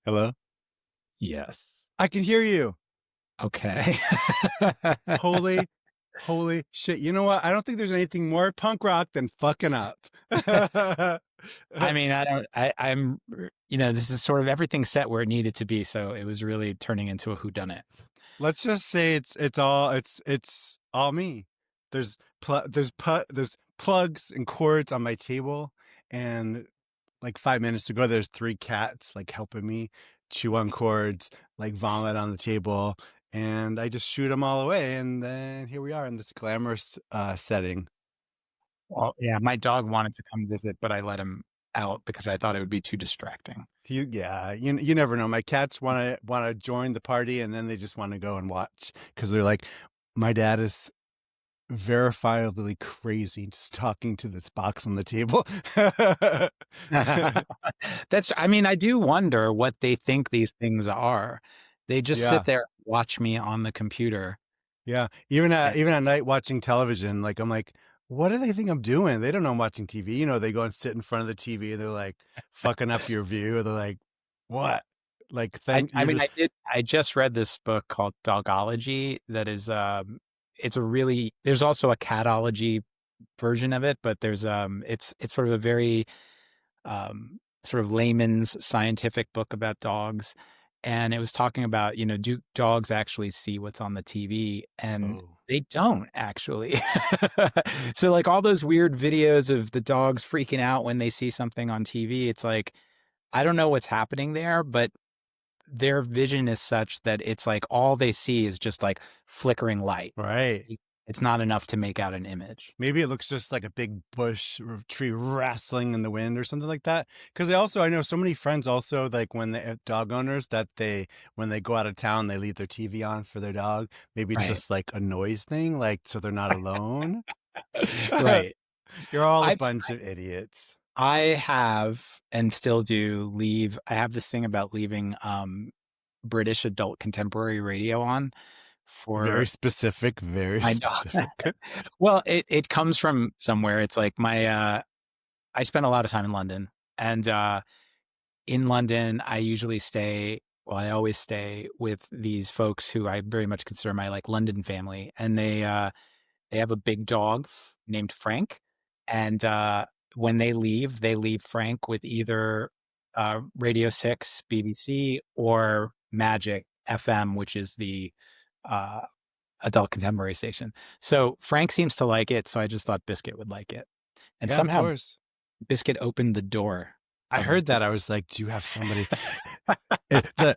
Hello? Yes. I can hear you. Okay. Holy, holy shit. You know what? I don't think there's anything more punk rock than fucking up. I mean, I don't, I'm, this is sort of everything set where it needed to be. So it was really turning into a whodunit. Let's just say it's all me. There's plugs and cords on my table, and like 5 minutes ago, there's three cats like helping me chew on cords, like vomit on the table, and I just shoot them all away, and then here we are in this glamorous setting. Well, yeah, my dog wanted to come visit, but I let him out because I thought it would be too distracting. Yeah, you never know. My cats want to join the party, and then they just want to go and watch because they're like, my dad is verifiably crazy just talking to this box on the table. I mean, I do wonder what they think these things are. They just sit Yeah. there, watch me on the computer. Yeah. Even And, at night watching television, like I'm like, what do they think I'm doing? They don't know I'm watching TV. They go and sit in front of the TV and they're like fucking up your view. They're like, what? Like thank I you're mean, just I just read this book called Dogology that is, it's a really, there's also a catology version of it, but it's sort of a very, sort of layman's scientific book about dogs. And it was talking about, do dogs actually see what's on the TV? And oh. they don't actually. So like all those weird videos of the dogs freaking out when they see something on TV, it's like, I don't know what's happening there, but their vision is such that it's like all they see is just like flickering light. Right. It's not enough to make out an image. Maybe it looks just like a big bush or tree wrestling in the wind or something like that. Because I know so many friends also like when they dog owners that when they go out of town they leave their TV on for their dog. Maybe it's Right. just like a noise thing, like so they're not alone. Right. You're all a I bunch of idiots. I have and still do leave. I have this thing about leaving British adult contemporary radio on Very for specific, very my dog. specific. Well, it comes from somewhere. It's like I spent a lot of time in London, and in London, I usually stay, well, I always stay with these folks who I very much consider my like London family. And they have a big dog named Frank. And when they leave Frank with either Radio 6, BBC, or Magic FM, which is the uh, adult contemporary station. So Frank seems to like it. So I just thought Biscuit would like it. And Yeah, of somehow course. Biscuit opened the door I of heard that. I was like, do you have somebody?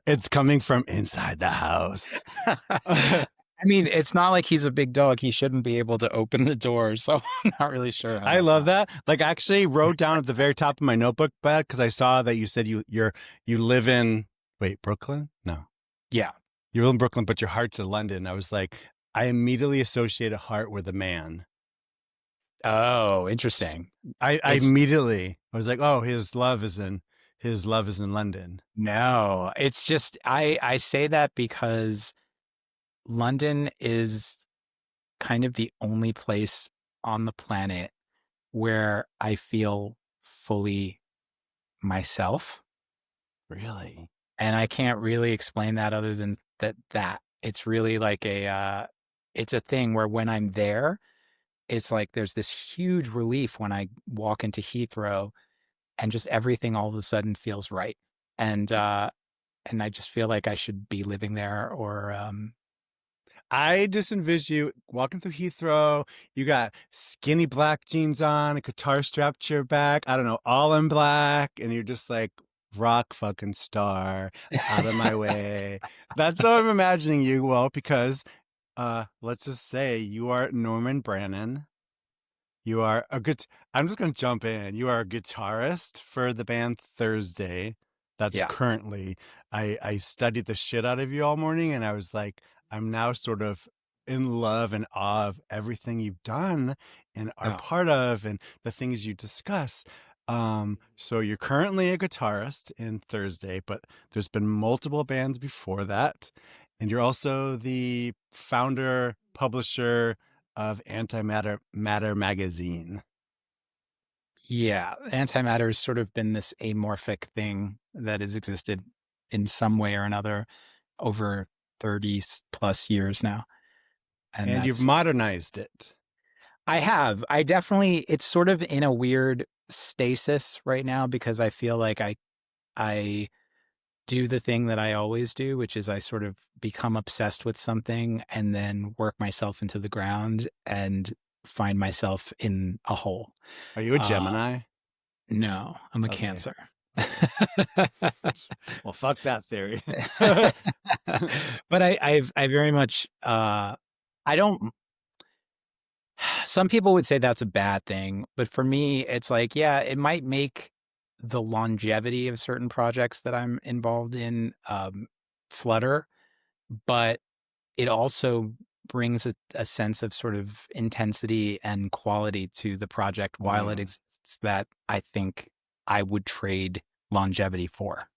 It's coming from inside the house. I mean, it's not like he's a big dog. He shouldn't be able to open the door. So I'm not really sure how I that love got. that. Like, I actually wrote down at the very top of my notebook, Bad, because I saw that you said you live in Brooklyn? No, Yeah. you live in Brooklyn, but your heart's in London. I was like, I immediately associate a heart with a man. Oh, interesting. I It's immediately I was like, oh, his love is in London. no, it's just I say that because London is kind of the only place on the planet where I feel fully myself. Really? And I can't really explain that other than that it's really like it's a thing where when I'm there, it's like there's this huge relief when I walk into Heathrow and just everything all of a sudden feels right. And I just feel like I should be living there or I just envision you walking through Heathrow. You got skinny black jeans on, a guitar strapped to your back. I don't know, all in black, and you're just like rock fucking star out of my way. That's how I'm imagining you. Well, because let's just say you are Norman Brannon. You are a good. I'm just gonna jump in. You are a guitarist for the band Thursday. That's yeah. currently. I studied the shit out of you all morning, and I was like, I'm now sort of in love and awe of everything you've done and are Oh, part of, and the things you discuss. So you're currently a guitarist in Thursday, but there's been multiple bands before that, and you're also the founder, publisher of Anti-Matter magazine. yeah. Antimatter has sort of been this amorphic thing that has existed in some way or another over 30 plus years now. And And you've that's, modernized it. I definitely, it's sort of in a weird stasis right now because I feel like I do the thing that I always do, which is I sort of become obsessed with something and then work myself into the ground and find myself in a hole. Are you a Uh, Gemini? no, I'm a Okay. Cancer. Okay. Well, fuck that theory. But I very much, I don't, some people would say that's a bad thing, but for me, it's like, yeah, it might make the longevity of certain projects that I'm involved in, flutter, but it also brings a sense of sort of intensity and quality to the project while it Mm, exists that I think I would trade longevity for.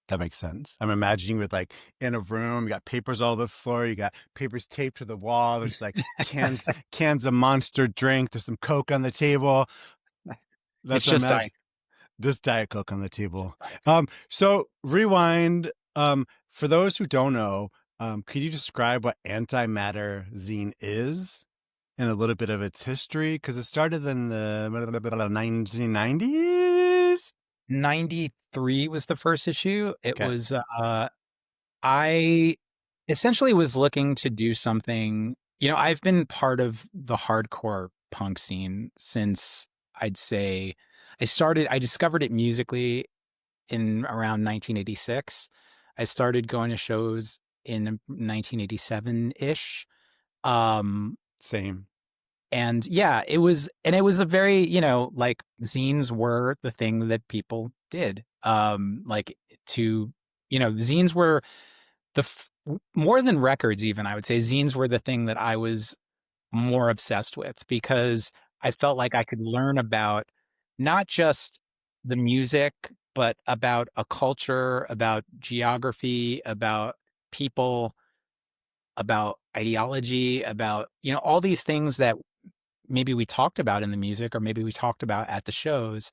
that makes sense. I'm imagining with like in a room, you got papers all over the floor, you got papers taped to the wall. There's like cans of Monster drink. There's some Coke on the table. It's That's what I'm just imagining. Just Diet Coke on the table. So rewind. For those who don't know, could you describe what Anti-Matter Zine is and a little bit of its history? Because it started in the 1990s. 93 was the first issue. It Okay, was, I essentially was looking to do something. I've been part of the hardcore punk scene since I'd say I discovered it musically in around 1986. I started going to shows in 1987-ish. Um, same. and yeah, it was a very, like zines were the thing that people did. Like to, zines were more than records even, I would say zines were the thing that I was more obsessed with because I felt like I could learn about not just the music, but about a culture, about geography, about people, about ideology, about, all these things that maybe we talked about in the music or maybe we talked about at the shows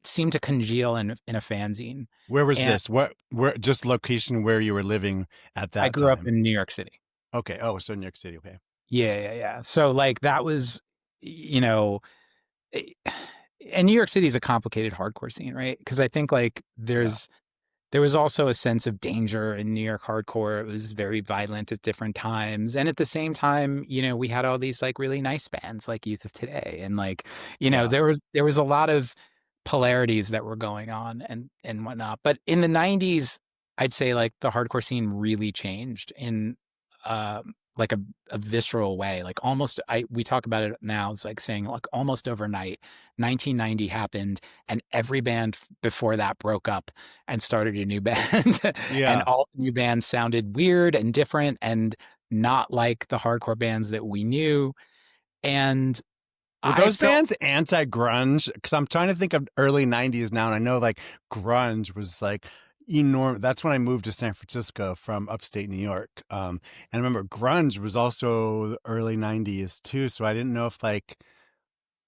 seem to congeal in a fanzine. Where was And this? What? Where? Just location where you were living at I that grew up time. in New York City. Okay. Oh, so New York City. Okay. Yeah, yeah, yeah. So like that was, you know, eh, and New York City is a complicated hardcore scene, right? Because I think like Yeah. there was also a sense of danger in New York hardcore. It was very violent at different times. And at the same time, we had all these like really nice bands like Youth of Today. And like, Yeah. there was a lot of polarities that were going on and whatnot. But in the 90s, I'd say like the hardcore scene really changed in like a visceral way. Like almost we talk about it now, it's like saying like almost overnight, 1990 happened and every band before that broke up and started a new band. And Yeah. all the new bands sounded weird and different and not like the hardcore bands that we knew. And Were I those felt bands anti-grunge? Because I'm trying to think of early '90s now, and I know like grunge was like enormous. That's when I moved to San Francisco from upstate New York. And I remember grunge was also the early '90s too. So I didn't know if like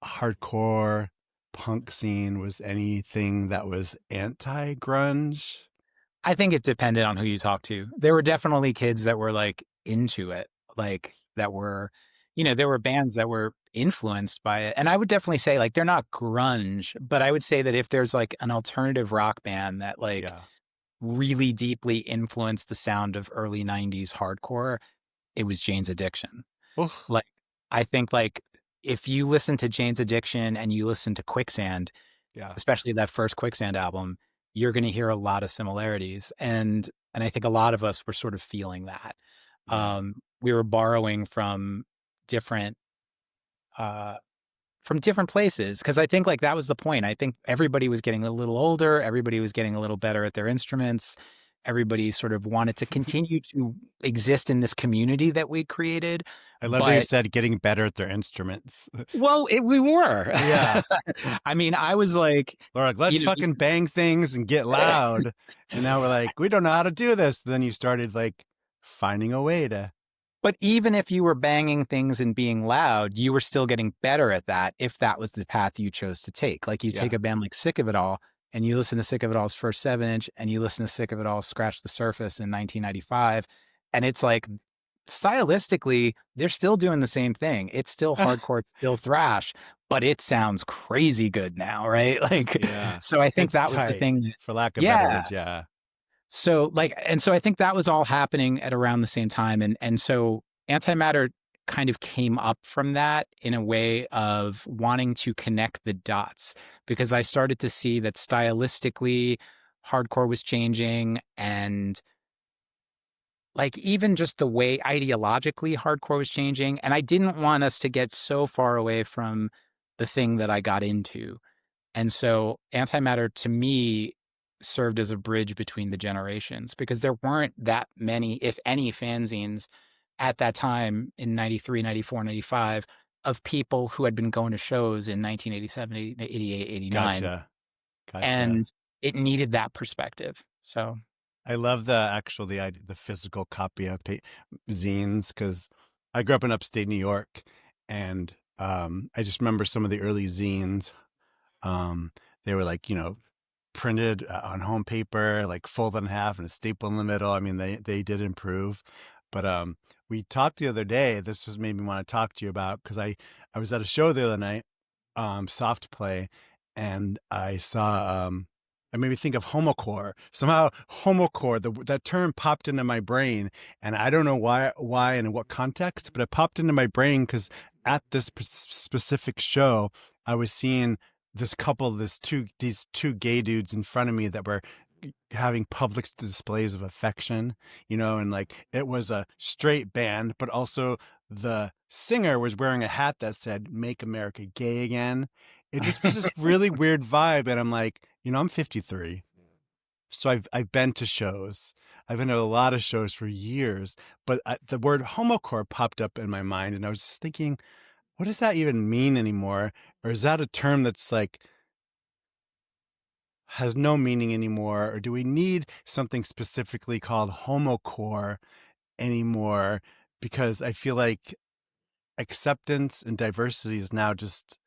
hardcore punk scene was anything that was anti-grunge. I think it depended on who you talk to. There were definitely kids that were like into it, like that were, there were bands that were influenced by it. And I would definitely say like they're not grunge, but I would say that if there's like an alternative rock band that like Yeah. really deeply influenced the sound of early 90s hardcore, it was Jane's Addiction. Oh, Like I think like if you listen to Jane's Addiction and you listen to Quicksand, yeah. especially that first Quicksand album, you're going to hear a lot of similarities. And I think a lot of us were sort of feeling that. Yeah. We were borrowing different uh, from different places because I think like that was the point. I think everybody was getting a little older, everybody was getting a little better at their instruments. Everybody sort of wanted to continue to exist in this community that we created, I love that you but said getting better at their instruments. well, we were. Yeah. I mean, I was like, We're like, let's you know, fucking bang things and get loud. And now we're like, we don't know how to do this. Then you started like finding a way to. but even if you were banging things and being loud, you were still getting better at that if that was the path you chose to take. Like you take Yeah. a band like Sick of It All, and you listen to Sick of It All's first 7 inch, and you listen to Sick of It All Scratch the Surface in 1995, and it's like stylistically, they're still doing the same thing. It's still hardcore, it's still thrash, but it sounds crazy good now, right? Like, Yeah. so I think It's that was the tight, thing that, for lack of better yeah. words. Yeah. So like, and so I think that was all happening at around the same time. And so antimatter kind of came up from that in a way of wanting to connect the dots, because I started to see that stylistically hardcore was changing, and like even just the way ideologically hardcore was changing. And I didn't want us to get so far away from the thing that I got into. And so antimatter to me served as a bridge between the generations, because there weren't that many, if any, fanzines at that time in 93, 94, 95 of people who had been going to shows in 1987, 88, 89. Gotcha. Gotcha. And it needed that perspective. So, I love the physical copy of zines, because I grew up in upstate New York, and I just remember some of the early zines. They were like, printed on home paper, like folded in half and a staple in the middle. I mean, they did improve. But we talked the other day. This was made me want to talk to you about, because I was at a show the other night, soft play, and I saw I made me think of homocore. Somehow homocore, that term popped into my brain, and I don't know why and in what context, but it popped into my brain because at this specific show, I was seeing this couple, these two gay dudes in front of me that were having public displays of affection, and like it was a straight band, but also the singer was wearing a hat that said "Make America Gay Again." It just was this really weird vibe, and I'm like, I'm 53, so I've been to shows. I've been to a lot of shows for years, but the word homocore popped up in my mind, and I was just thinking, what does that even mean anymore? Or is that a term that's like has no meaning anymore? Or do we need something specifically called homocore anymore? Because I feel like acceptance and diversity is now just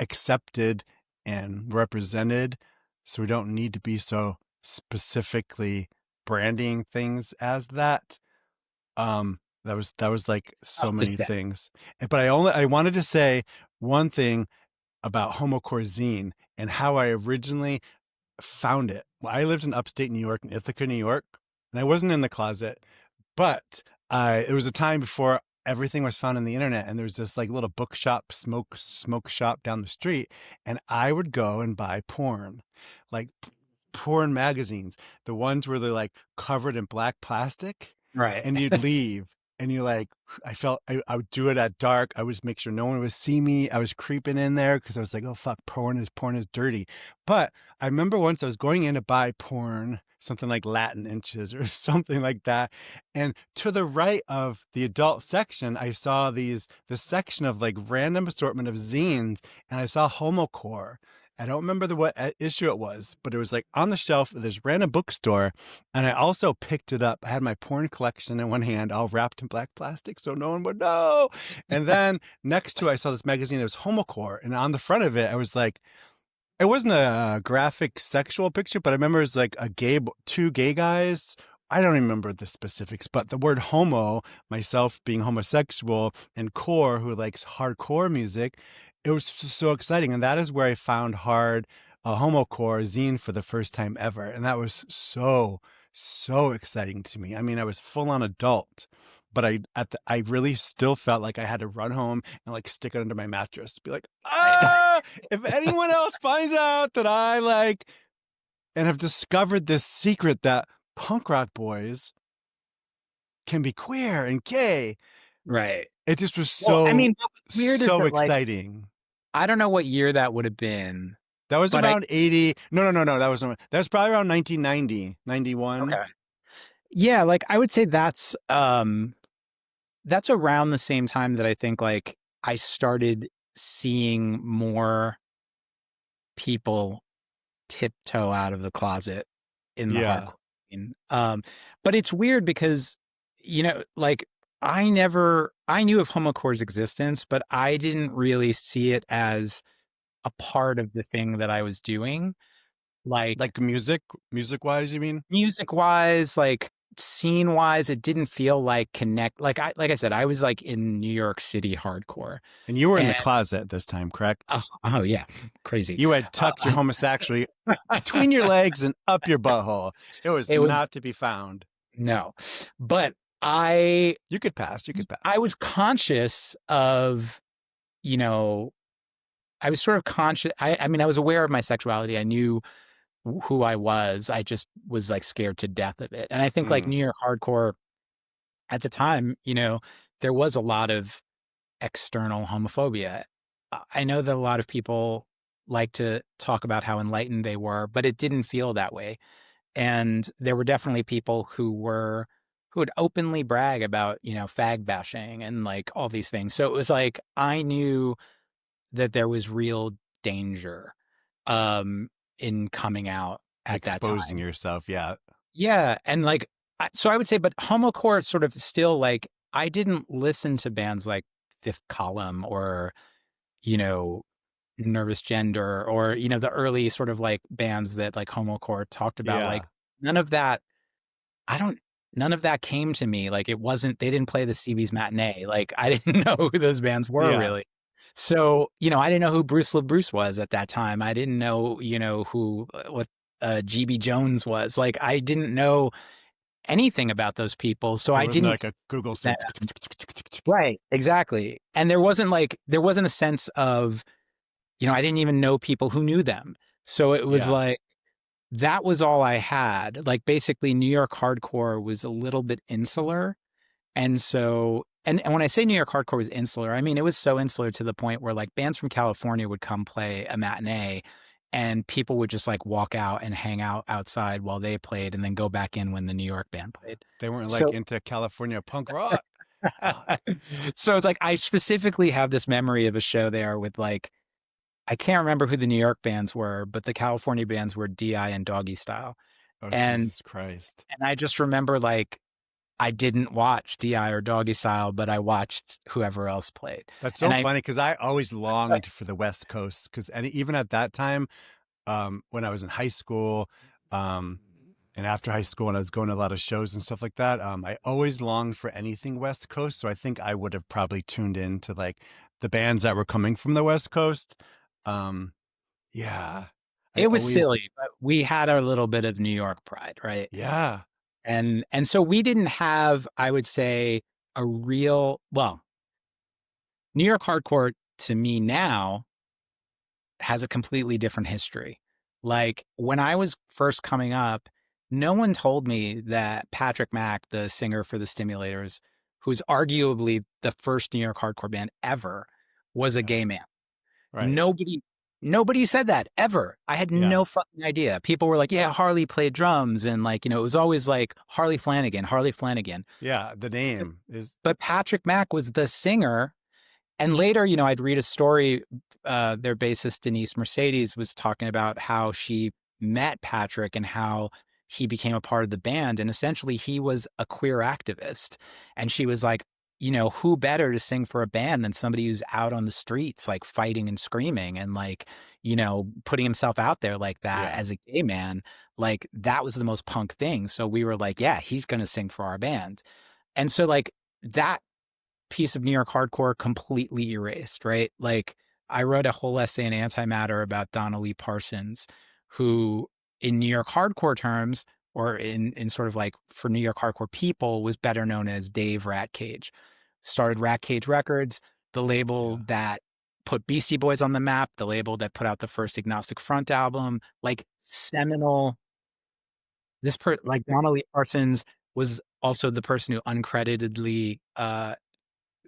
accepted and represented. So we don't need to be so specifically branding things as that. That was like so tough to many say. things. But I wanted to say one thing about Homocore Zine and how I originally found it. Well, I lived in upstate New York, in Ithaca, New York, and I wasn't in the closet, but it was a time before everything was found on the internet, and there was this like little bookshop, smoke shop down the street, and I would go and buy porn, like porn magazines, the ones where they're like covered in black plastic, Right. and you'd leave. And you're like, I would do it at dark. I would make sure no one would see me. I was creeping in there because I was like, oh, fuck, porn is dirty. But I remember once I was going in to buy porn, something like Latin inches or something like that. And to the right of the adult section, I saw this section of like random assortment of zines, and I saw Homocore. I don't remember what issue it was, but it was like on the shelf of this random bookstore. And I also picked it up. I had my porn collection in one hand, all wrapped in black plastic so no one would know. And then next to it, I saw this magazine that was Homocore. And on the front of it, I was like, it wasn't a graphic sexual picture, but I remember it was like two gay guys. I don't remember the specifics, but the word homo, myself being homosexual, and core, who likes hardcore music, it was so exciting. And that is where I found homocore zine for the first time ever. And that was so exciting to me. I mean, I was full on adult, but I really still felt like I had to run home and like stick it under my mattress, be like, if anyone else finds out that I like and have discovered this secret that punk rock boys can be queer and gay, Right. it just was Well, I so mean, what's weird is so that like, exciting. I don't know what year that would have been, That was but I, around 80. No. That was probably around 1990, 91. okay. Yeah, like I would say that's around the same time that I think like I started seeing more people tiptoe out of the closet in the Yeah. hardcore scene. But it's weird because, like I knew of homocore's existence, but I didn't really see it as a part of the thing that I was doing. Like Like music wise, you mean? music wise, like scene wise, it didn't feel like connect. Like I said, I was like in New York City hardcore, And you were in and the closet at this time, correct? oh yeah, crazy. You had tucked your homosexuality between your legs and up your butthole. It was It was not to be found. no, but I You could pass. You could I pass. was conscious of, you know, I was sort of conscious. I mean, I was aware of my sexuality. I knew who I was. I just was like scared to death of it. And I think like Mm, New York hardcore at the time, there was a lot of external homophobia. I know that a lot of people like to talk about how enlightened they were, but it didn't feel that way. And there were definitely people who would openly brag about, fag bashing and like all these things. So it was like I knew that there was real danger um in coming out at that exposing time. yourself. Yeah. Yeah, and like so I would say but homocore sort of still like I didn't listen to bands like Fifth Column or, you know, Nervous Gender or, the early sort of like bands that like homocore talked about like Yeah. none of that I don't none of that came to me, like, it wasn't they didn't play the CB's Matinee, like, I didn't know who those bands were Yeah. really. So, I didn't know who Bruce LaBruce was at that time, I didn't know, who, what, GB Jones was, like, I didn't know anything about those people, so There I wasn't didn't like a Google that search. right, exactly, and there wasn't a sense of, I didn't even know people who knew them, so it was Yeah. like that was all I had. Like basically New York hardcore was a little bit insular. And so and when I say New York hardcore was insular, I mean it was so insular to the point where like bands from California would come play a matinee and people would just like walk out and hang out outside while they played and then go back in when the New York band played. They weren't like So into California punk rock. Oh, so it's like I specifically have this memory of a show there with like I can't remember who the New York bands were, but the California bands were DI and Doggy Style. oh And Jesus Christ. and I just remember like I didn't watch DI or Doggy Style, but I watched whoever else played. That's And so funny because I always longed for the West Coast because and even at that time, when I was in high school, um, and after high school when I was going to a lot of shows and stuff like that, I always longed for anything West Coast. So I think I would have probably tuned in to like the bands that were coming from the West Coast. Um, yeah, I it was always, silly, but we had our little bit of New York pride, right? yeah, And so we didn't have, I would say, a real well, New York hardcore to me now has a completely different history. Like when I was first coming up, no one told me that Patrick Mack, the singer for the Stimulators, who's arguably the first New York hardcore band ever, was a yeah, gay man. right, Nobody said that ever. I had yeah, no fucking idea. People were like, "Yeah, Harley played drums," and like, it was always like Harley Flanagan, Harley Flanagan. yeah. The name is, But Patrick Mack was the singer and later, I'd read a story. Their bassist Denise Mercedes was talking about how she met Patrick and how he became a part of the band. And essentially, he was a queer activist. And she was like, who better to sing for a band than somebody who's out on the streets, like fighting and screaming and like, putting himself out there like that yeah, as a gay man. Like, that was the most punk thing. So we were like, yeah, he's going to sing for our band. And so, like, that piece of New York hardcore completely erased, right? Like I wrote a whole essay in Anti-Matter about Donna Lee Parsons, who in New York hardcore terms, or in sort of like for New York hardcore people, was better known as Dave Ratcage. Started Ratcage Records, the label yeah, that put Beastie Boys on the map, the label that put out the first Agnostic Front album, like seminal. Like Donna Lee Parsons was also the person who uncreditedly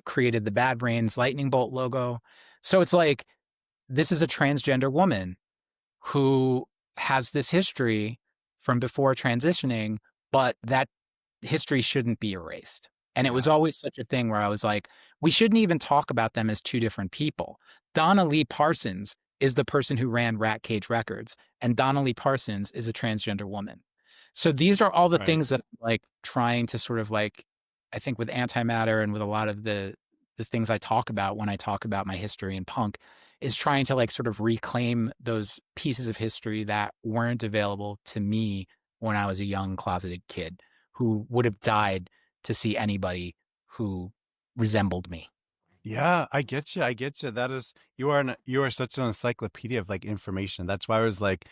created the Bad Brains lightning bolt logo. So it's like this is a transgender woman who has this history from before transitioning, but that history shouldn't be erased. And it was yeah, always such a thing where I was like, we shouldn't even talk about them as two different people. Donna Lee Parsons is the person who ran Rat Cage Records, and Donna Lee Parsons is a transgender woman. So these are all the right. things that I'm like trying to sort of like, I think with antimatter and with a lot of the things I talk about when I talk about my history in punk, is trying to like sort of reclaim those pieces of history that weren't available to me when I was a young closeted kid who would have died to see anybody who resembled me. Yeah, I get you. I get you. That is, you are such an encyclopedia of like information. That's why I was like,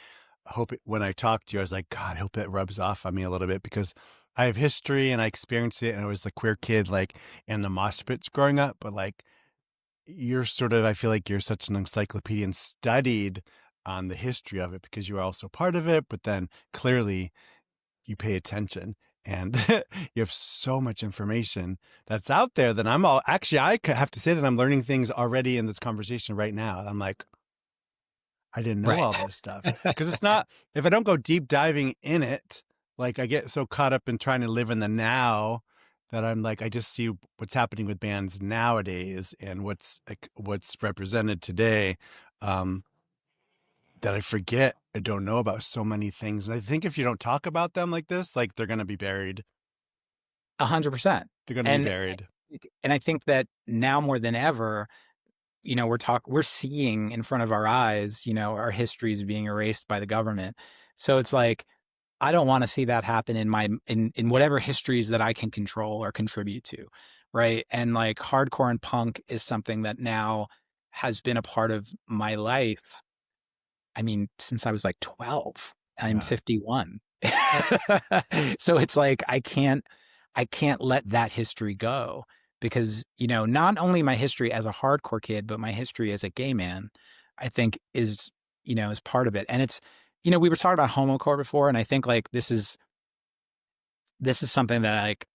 when I talked to you, I was like, God, I hope it rubs off on me a little bit because I have history and I experienced it, and I was the queer kid like in the mosh pits growing up. But like, you're sort of, I feel like you're such an encyclopedia and studied on the history of it because you are also part of it. But then clearly you pay attention, and you have so much information that's out there that I'm all actually, have to say that I'm learning things already in this conversation right now. I'm like, I didn't know Right. all this stuff because it's not, if I don't go deep diving in it, like I get so caught up in trying to live in the now that I'm like, I just see what's happening with bands nowadays and what's like, what's represented today. Um, that I forget, I don't know about so many things. And I think if you don't talk about them like this, like they're going to be buried. 100%. They're going to be And buried. and I think that now more than ever, we're seeing in front of our eyes, our histories being erased by the government. So it's like I don't want to see that happen in my in whatever histories that I can control or contribute to, right? And like hardcore and punk is something that now has been a part of my life. I mean, since I was like 12. I'm Yeah. 51. So it's like I can't let that history go because, not only my history as a hardcore kid, but my history as a gay man, I think is part of it. And it's, we were talking about homocore before, and I think like this is something that like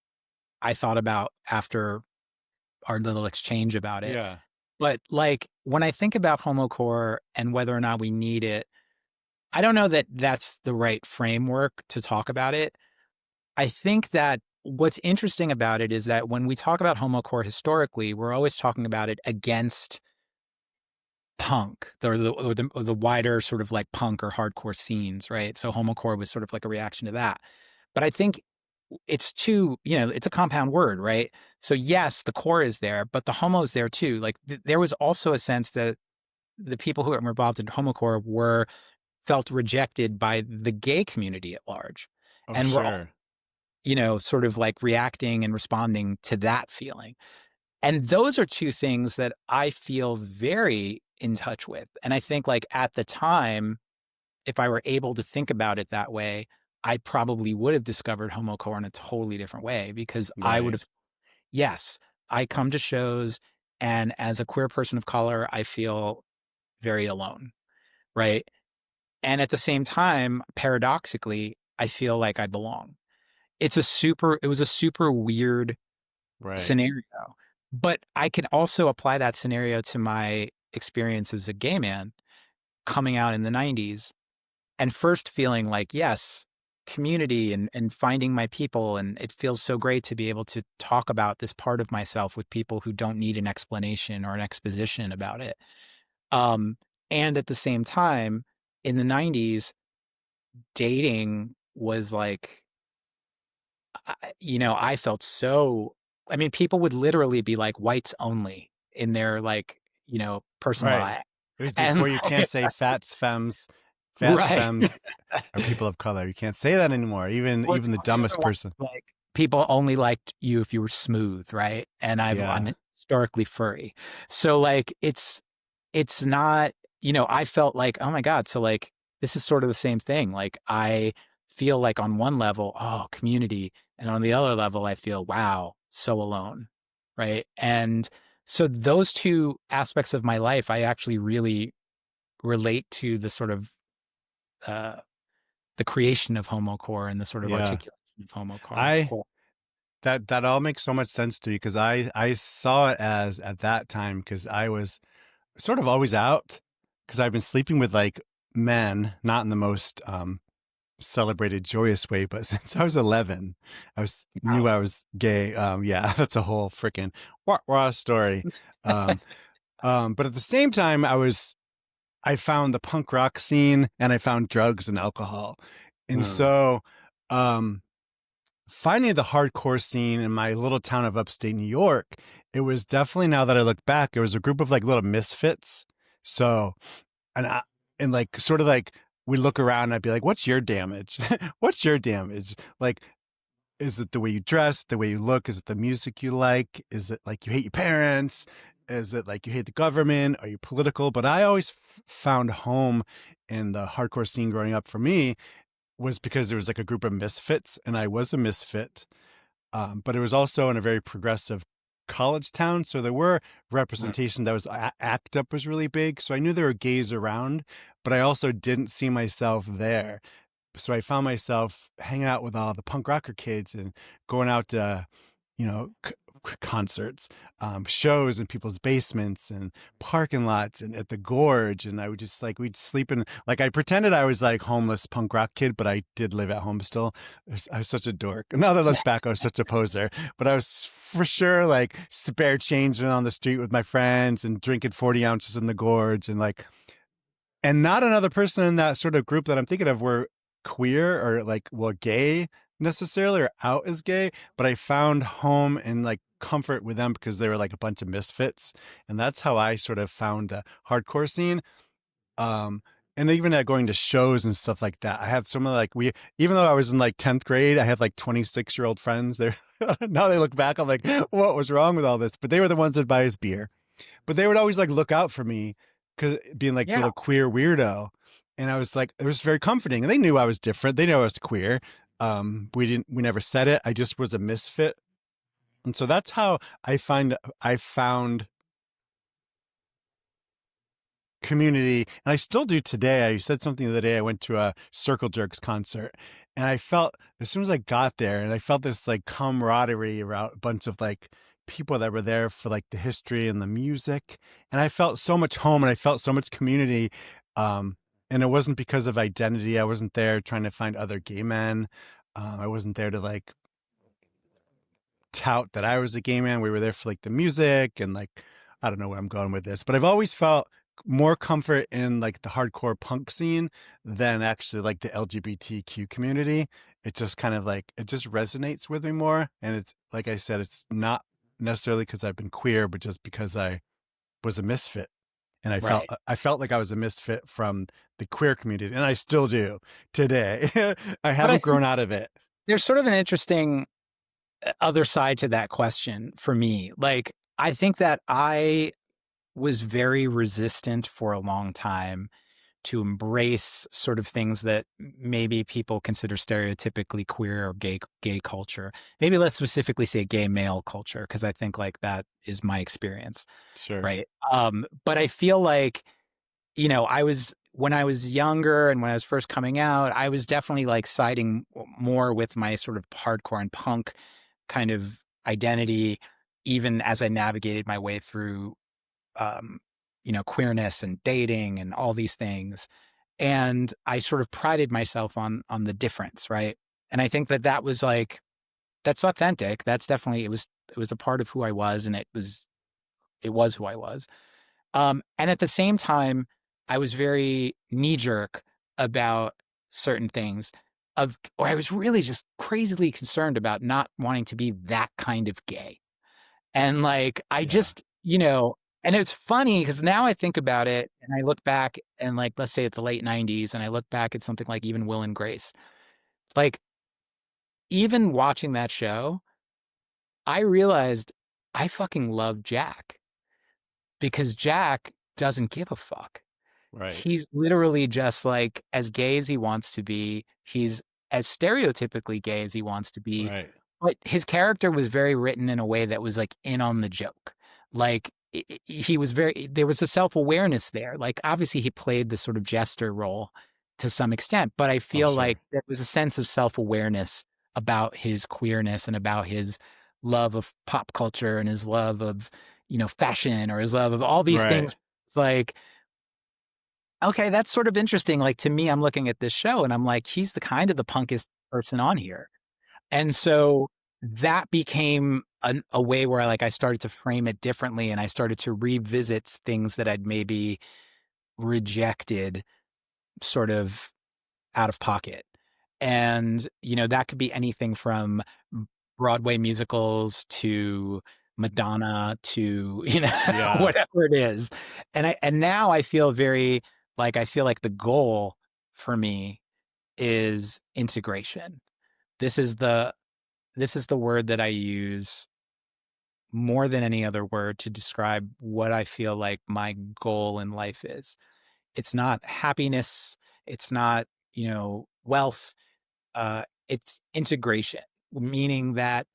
I thought about after our little exchange about it. Yeah. But like when I think about homocore and whether or not we need it, I don't know that that's the right framework to talk about it. I think that what's interesting about it is that when we talk about homocore historically, we're always talking about it against punk or the wider sort of like punk or hardcore scenes, right? So homocore was sort of like a reaction to that. But I think it's a compound word, right? So yes, the core is there, but the homo is there too. Like there was also a sense that the people who were involved in homocore were felt rejected by the gay community at large. Oh, And were sure. sort of like reacting and responding to that feeling. And those are two things that I feel very in touch with. And I think like at the time, if I were able to think about it that way, I probably would have discovered homocore in a totally different way because I would Right. have, yes, I come to shows and as a queer person of color, I feel very alone, right? And at the same time, paradoxically, I feel like I belong. It was a super weird Right. scenario. But I can also apply that scenario to my experience as a gay man coming out in the 90s and first feeling like, yes, community and finding my people. And it feels so great to be able to talk about this part of myself with people who don't need an explanation or an exposition about it. Um, and at the same time, in the 90s, dating was like I felt so I mean, people would literally be like whites only in their like, personal Right. life. It was before And you can't say fats, femmes, fats, right. femmes, or people of color. You can't say that anymore. Or Even the the other dumbest one, person. like people only liked you if you were smooth, right? And Yeah. I'm historically furry. So like it's not, I felt like, oh my God, so like this is sort of the same thing. Like I feel like on one level, oh, community, and on the other level, I feel, wow, so alone. Right. And so those two aspects of my life, I actually really relate to the sort of uh the creation of homocore and the sort of Yeah. articulation of homocore. I that all makes so much sense to me because I saw it as at that time because I was sort of always out because I've been sleeping with like men, not in the most celebrated joyous way, but since I was 11, I was knew Wow. I was gay. Yeah, that's a whole freaking wah story. Um, but at the same time, I found the punk rock scene and I found drugs and alcohol, and Mm. so um, finding the hardcore scene in my little town of upstate New York, it was definitely, now that I look back, it was a group of like little misfits. So, and I, and like sort of like we look around and I'd be like, what's your damage? What's your damage? Like, is it the way you dress, the way you look? Is it the music you like? Is it like you hate your parents? Is it like you hate the government? Are you political? But I always found home in the hardcore scene growing up for me was because there was like a group of misfits and I was a misfit. But it was also in a very progressive college town. So there were Mm. representation that was ACT UP was really big. So I knew there were gays around, but I also didn't see myself there. So I found myself hanging out with all the punk rocker kids and going out to, you know, concerts, shows in people's basements and parking lots and at the gorge. And I would just like, we'd sleep in, like, I pretended I was like homeless punk rock kid, but I did live at home still. I was such a dork. Now that I look back, I was such a poser, but I was for sure like spare changing on the street with my friends and drinking 40 ounces in the gorge and like, and not another person in that sort of group that I'm thinking of were queer or like, well, gay necessarily or out as gay, but I found home and like comfort with them because they were like a bunch of misfits. And that's how I sort of found the hardcore scene. Um, and even at going to shows and stuff like that, I had some of like, even though I was in like 10th grade, I had like 26-year-old friends there. Now they look back, I'm like, what was wrong with all this? But they were the ones that buy us beer, but they would always like look out for me because being like the Yeah. little queer weirdo. And I was like, it was very comforting. And they knew I was different. They knew I was queer. We never said it. I just was a misfit. And so that's how I found community. And I still do today. I said something the other day. I went to a Circle Jerks concert and I felt as soon as I got there and I felt this like camaraderie around a bunch of like people that were there for like the history and the music. And I felt so much home and I felt so much community. Um, and it wasn't because of identity. I wasn't there trying to find other gay men. I wasn't there to like tout that I was a gay man. We were there for like the music and like I don't know where I'm going with this, but I've always felt more comfort in like the hardcore punk scene than actually like the LGBTQ community. It just kind of like it just resonates with me more. And it's like I said, it's not necessarily because I've been queer, but just because I was a misfit. And Right. I felt like I was a misfit from the queer community, and I still do today. I But I haven't think grown out of it. there's sort of an interesting other side to that question for me. Like, I think that I was very resistant for a long time to embrace sort of things that maybe people consider stereotypically queer or gay culture. Maybe let's specifically say gay male culture, because I think like that is my experience, Sure. right? But I feel like, I was when I was younger and when I was first coming out, I was definitely like siding more with my sort of hardcore and punk kind of identity, even as I navigated my way through um, queerness and dating and all these things. And I sort of prided myself on the difference, right? And I think that that was like that's authentic. That's definitely it was a part of who I was, and it was who I was. And at the same time, I was very knee jerk about certain things. Or I was really just crazily concerned about not wanting to be that kind of gay. And like, I Yeah. just, and it's funny because now I think about it and I look back and like, let's say at the late 90s, and I look back at something like even Will and Grace, like even watching that show, I realized I fucking love Jack because Jack doesn't give a fuck. Right. He's literally just like as gay as he wants to be. He's as stereotypically gay as he wants to be. Right. But his character was very written in a way that was like in on the joke. Like he was there was a self-awareness there. Like obviously he played the sort of jester role to some extent, but I Oh, feel like sure. there was a sense of self-awareness about his queerness and about his love of pop culture and his love of, fashion or his love of all these Right. things. It's like, okay, that's sort of interesting. Like to me, I'm looking at this show and I'm like, he's the kind of the punkest person on here. And so that became a way where I started to frame it differently and I started to revisit things that I'd maybe rejected sort of out of pocket. And, that could be anything from Broadway musicals to Madonna to, Yeah. whatever it is. And now I feel very like I feel like the goal for me is integration. This is the this is the word that I use more than any other word to describe what I feel like my goal in life is. It's not happiness, it's not, wealth, it's integration, meaning that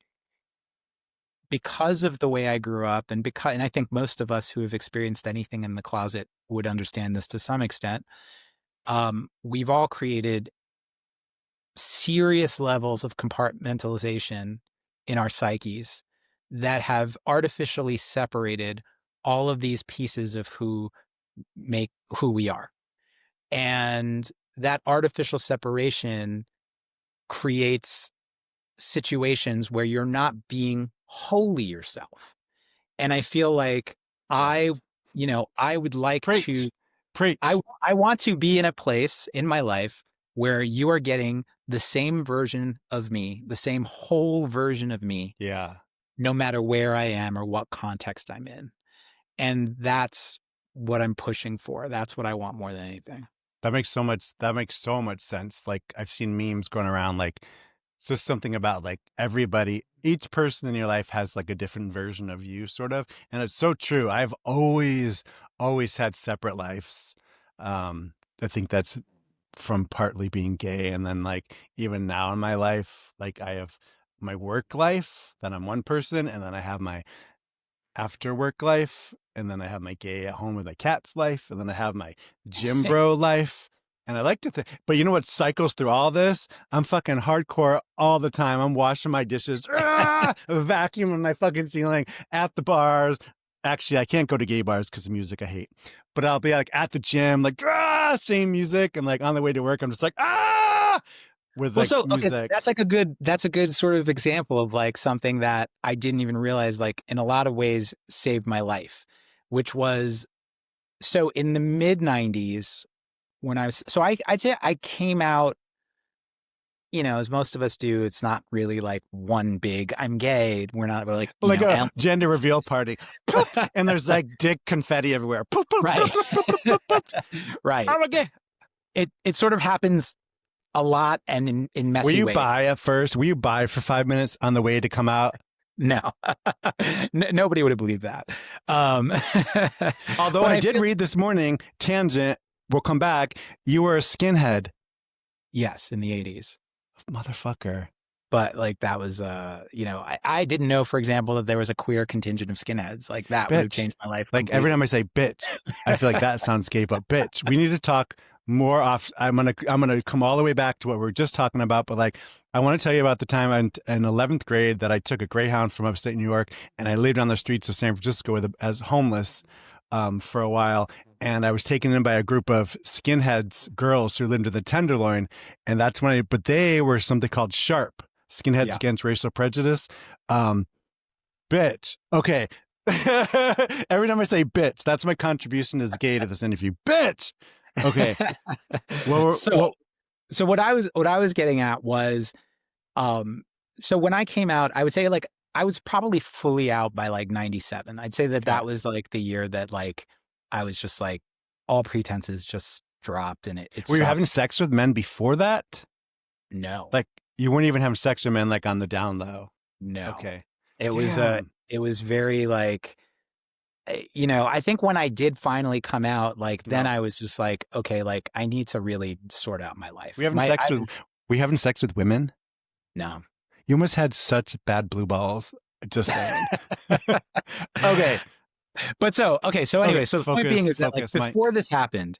because of the way I grew up and I think most of us who have experienced anything in the closet would understand this to some extent, we've all created serious levels of compartmentalization in our psyches that have artificially separated all of these pieces of who make who we are. And that artificial separation creates situations where you're not being wholly yourself. And I feel like I, Yes. I would like to Preach. Preach. I want to be in a place in my life where you are getting the same version of me, the same whole version of me, Yeah. no matter where I am or what context I'm in. And that's what I'm pushing for. That's what I want more than anything. That makes so much sense. Like I've seen memes going around like it's just something about like everybody, each person in your life has like a different version of you sort of. And it's so true. I've always had separate lives. I think that's from partly being gay, and then like even now in my life, like I have my work life, then I'm one person, and then I have my after work life, and then I have my gay at home with my cat's life, and then I have my gym bro life. And I like to think, but you know what cycles through all this? I'm fucking hardcore all the time. I'm washing my dishes, vacuuming my fucking ceiling at the bars. Actually, I can't go to gay bars because of music I hate. But I'll be like at the gym, like same music, and like on the way to work, I'm just like with Well, like so okay, music. that's a good sort of example of like something that I didn't even realize like in a lot of ways saved my life, which was so in the mid 90s when I'd say I came out, as most of us do, it's not really like one big I'm gay. We're not really like, Like a gender reveal party. Poop! And there's like dick confetti everywhere. Poop, poop, right. poop, poop, poop, poop, poop, poop. Right. I'm a gay. It sort of happens a lot and in Were messy you ways. bi at first? Were you bi for 5 minutes on the way to come out? No. Nobody would have believed that. Um, Although but I I did feel read this morning, tangent, we'll come back. You were a skinhead. yes, in the 80s. Motherfucker. But like that was I didn't know, for example, that there was a queer contingent of skinheads. Like that would have Bitch. changed my life Like every completely. time I say bitch, I feel like that sounds gay, but bitch. We need to talk more off. I'm gonna come all the way back to what we were just talking about, but like I want to tell you about the time in 11th grade that I took a Greyhound from upstate New York and I lived on the streets of San Francisco as homeless for a while. And I was taken in by a group of skinheads, girls who lived in the Tenderloin. And that's when but they were something called SHARP, Skinheads Yeah. Against Racial Prejudice. Um, bitch. Okay. Every time I say bitch, that's my contribution as gay to this interview. Bitch. Okay. Well, so so what I was getting at was um so when I came out, I would say like I was probably fully out by like 97. I'd say that okay. that was like the year that like I was just like all pretenses just dropped and it Were you stopped. having sex with men before that? No. Like you weren't even having sex with men like on the down low. No. Okay. It was Damn. it was very like I think when I did finally come out, like then No. I was just like, okay, like I need to really sort out my life. We having sex with we having sex with women? No. You must had such bad blue balls. Just saying. Okay. But so, okay, so Okay. anyway, so the point being is that like Focus, Mike. before this happened,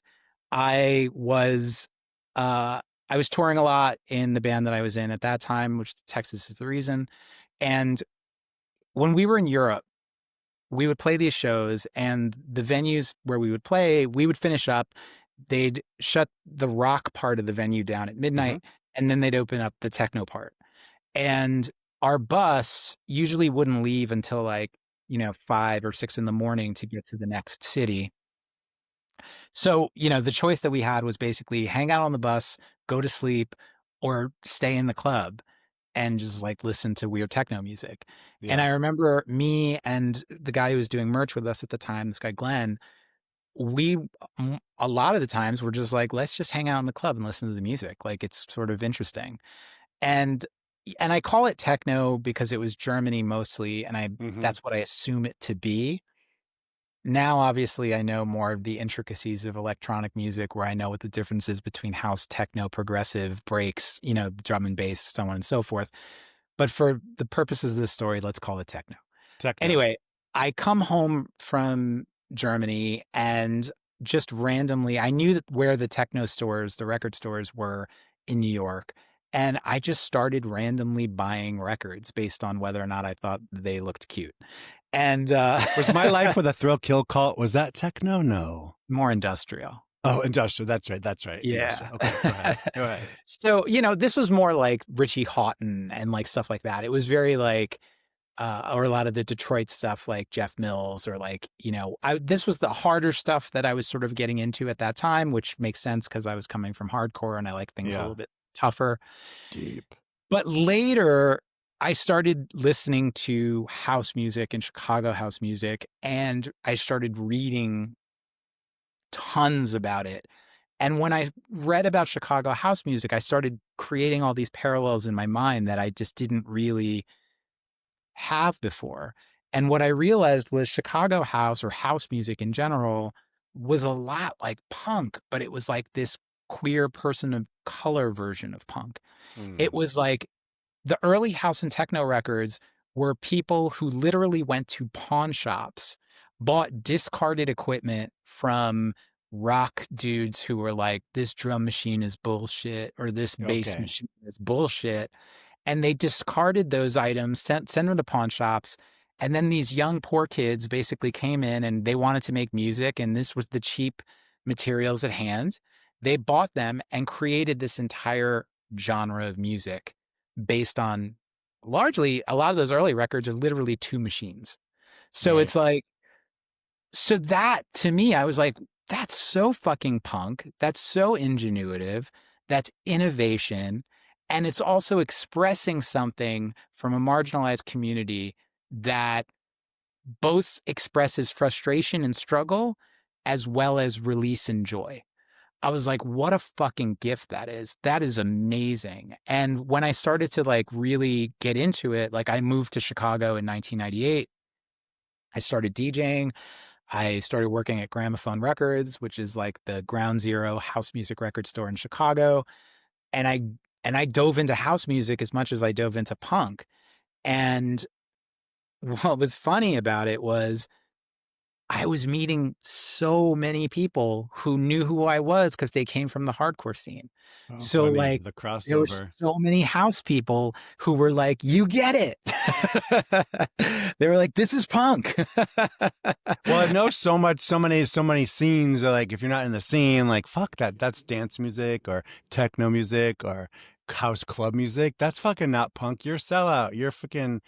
I was uh I was touring a lot in the band that I was in at that time, which Texas is the reason. And when we were in Europe, we would play these shows and the venues where we would play, we would finish up, they'd shut the rock part of the venue down at Mm-hmm. midnight and then they'd open up the techno part. And our bus usually wouldn't leave until like, 5 or 6 in the morning to get to the next city. So, the choice that we had was basically hang out on the bus, go to sleep, or stay in the club. and just like listen to weird techno music. And I Yeah. remember me and the guy who was doing merch with us at the time, this guy Glenn, we a lot of the times were just like, let's just hang out in the club and listen to the music. Like it's sort of interesting. And I call it techno because it was Germany mostly, and I Hmm. that's what I assume it to be. Now, obviously, I know more of the intricacies of electronic music where I know what the difference is between house, techno, progressive, breaks, drum and bass, so on and so forth. But for the purposes of this story, let's call it techno. Techno. Anyway, I come home from Germany and just randomly, I knew that where the techno stores, the record stores were in New York. And I just started randomly buying records based on whether or not I thought they looked cute. And Was My Life with a Thrill Kill Cult, was that techno? No. more industrial. Oh, industrial. That's right. That's right. Yeah. Industrial. Okay, go ahead. Go ahead. So, this was more like Richie Houghton and like stuff like that. It was very like or a lot of the Detroit stuff like Jeff Mills or like, this was the harder stuff that I was sort of getting into at that time, which makes sense because I was coming from hardcore and I like things a Yeah. little bit tougher. Deep. But later I started listening to house music and Chicago house music, and I started reading tons about it. And when I read about Chicago house music, I started creating all these parallels in my mind that I just didn't really have before. And what I realized was Chicago house or house music in general was a lot like punk, but it was like this queer person of color version of punk. It Mm. was like the early house and techno records were people who literally went to pawn shops, bought discarded equipment from rock dudes who were like, this drum machine is bullshit or this bass Okay. machine is bullshit, and they discarded those items, sent them to pawn shops. And then these young poor kids basically came in and they wanted to make music, and this was the cheap materials at hand. They bought them and created this entire genre of music based on largely a lot of those early records are literally two machines. So Right. it's like, so that to me, I was like, that's so fucking punk. That's so ingenuitive. That's innovation. And it's also expressing something from a marginalized community that both expresses frustration and struggle as well as release and joy. I was like, what a fucking gift that is. That is amazing. And when I started to like really get into it, like I moved to Chicago in 1998. I started DJing. I started working at Gramophone Records, which is like the ground zero house music record store in Chicago. And I dove into house music as much as I dove into punk. And what was funny about it was I was meeting so many people who knew who I was because they came from the hardcore scene. Oh, So funny. like The there were crossover. so many house people who were like, "You get it." They were like, "This is punk." Well, I know so many scenes are like, if you're not in the scene, like, fuck that. That's dance music or techno music or house club music. That's fucking not punk. You're a sellout. You're a fucking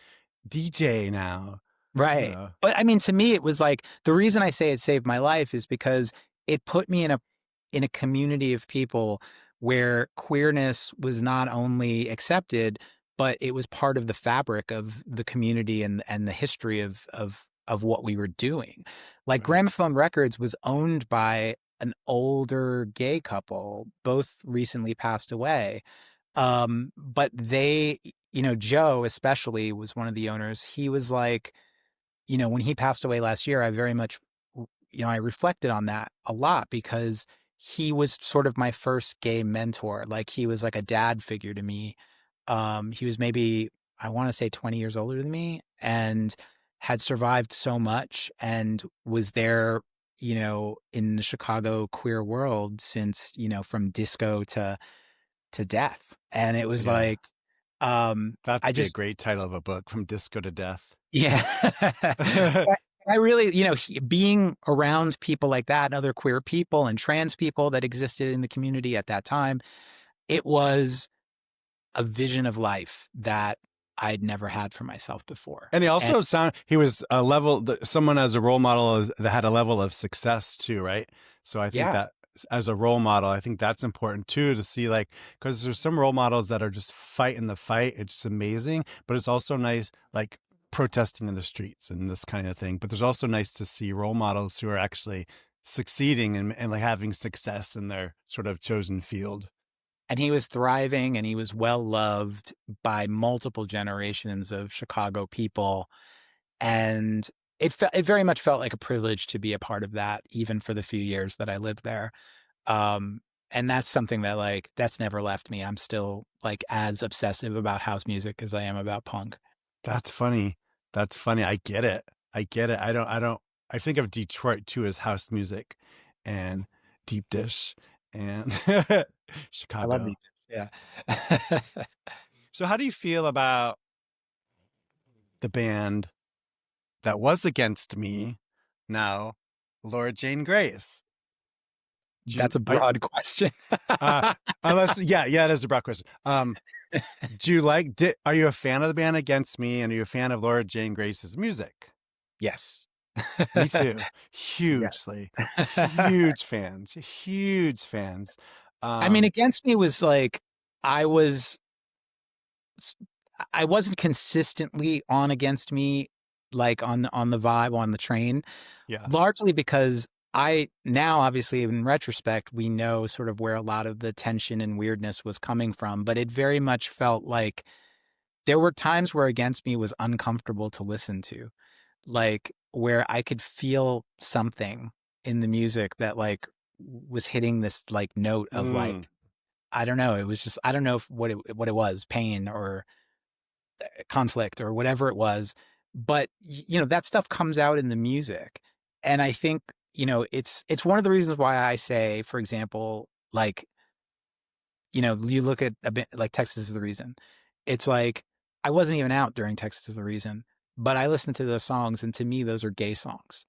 DJ now. You Right. know. But I mean, to me, it was like the reason I say it saved my life is because it put me in a community of people where queerness was not only accepted, but it was part of the fabric of the community and the history of what we were doing. Like Right. Gramophone Records was owned by an older gay couple, both recently passed away. But they, Joe especially was one of the owners. He was like, when he passed away last year, I very much, I reflected on that a lot because he was sort of my first gay mentor. Like he was like a dad figure to me. He was maybe, I want to say 20 years older than me and had survived so much and was there, in the Chicago queer world since, from disco to death. And it was Yeah. like, I That'd be a just, great title of a book, From Disco to Death. yeah. I really, being around people like that and other queer people and trans people that existed in the community at that time, it was a vision of life that I'd never had for myself before. And he And also he was someone as a role model that had a level of success too, right? So I think yeah, as a role model. I think that's important too, to see, like, because there's some role models that are just fighting the fight. It's amazing, but it's also nice, like protesting in the streets and this kind of thing. But there's also nice to see role models who are actually succeeding and like having success in their sort of chosen field. And he was thriving and he was well loved by multiple generations of Chicago people. And it very much felt like a privilege to be a part of that, even for the few years that I lived there. Um, and that's something that like that's never left me. I'm still like as obsessive about house music as I am about punk. That's funny. That's funny. I get it. I get it. I think of Detroit too as house music and deep dish and I love Chicago. these. Yeah. So how do you feel about the band that was against me now, Laura Jane Grace? Do you, That's a broad question. uh, unless, yeah, it is a broad question. Do you like, are you a fan of the band Against Me, and are you a fan of Laura Jane Grace's music? Yes. Me too. Yes. Hugely. Huge fans. Huge fans. I mean, Um, Against Me was like I was I wasn't consistently on Against Me, like on the vibe on the train, yeah. largely because I now obviously in retrospect we know sort of where a lot of the tension and weirdness was coming from, but it very much felt like there were times where Against Me was uncomfortable to listen to, like where I could feel something in the music that like was hitting this like note of like Mm. I don't know, it was just I don't know if what it was, pain or conflict or whatever it was, but you know that stuff comes out in the music. And I think, you know, it's one of the reasons why I say, for example, like, you know, you look at a bit like Texas is the Reason. It's like I wasn't even out during Texas is the Reason, but I listened to those songs and to me those are gay songs.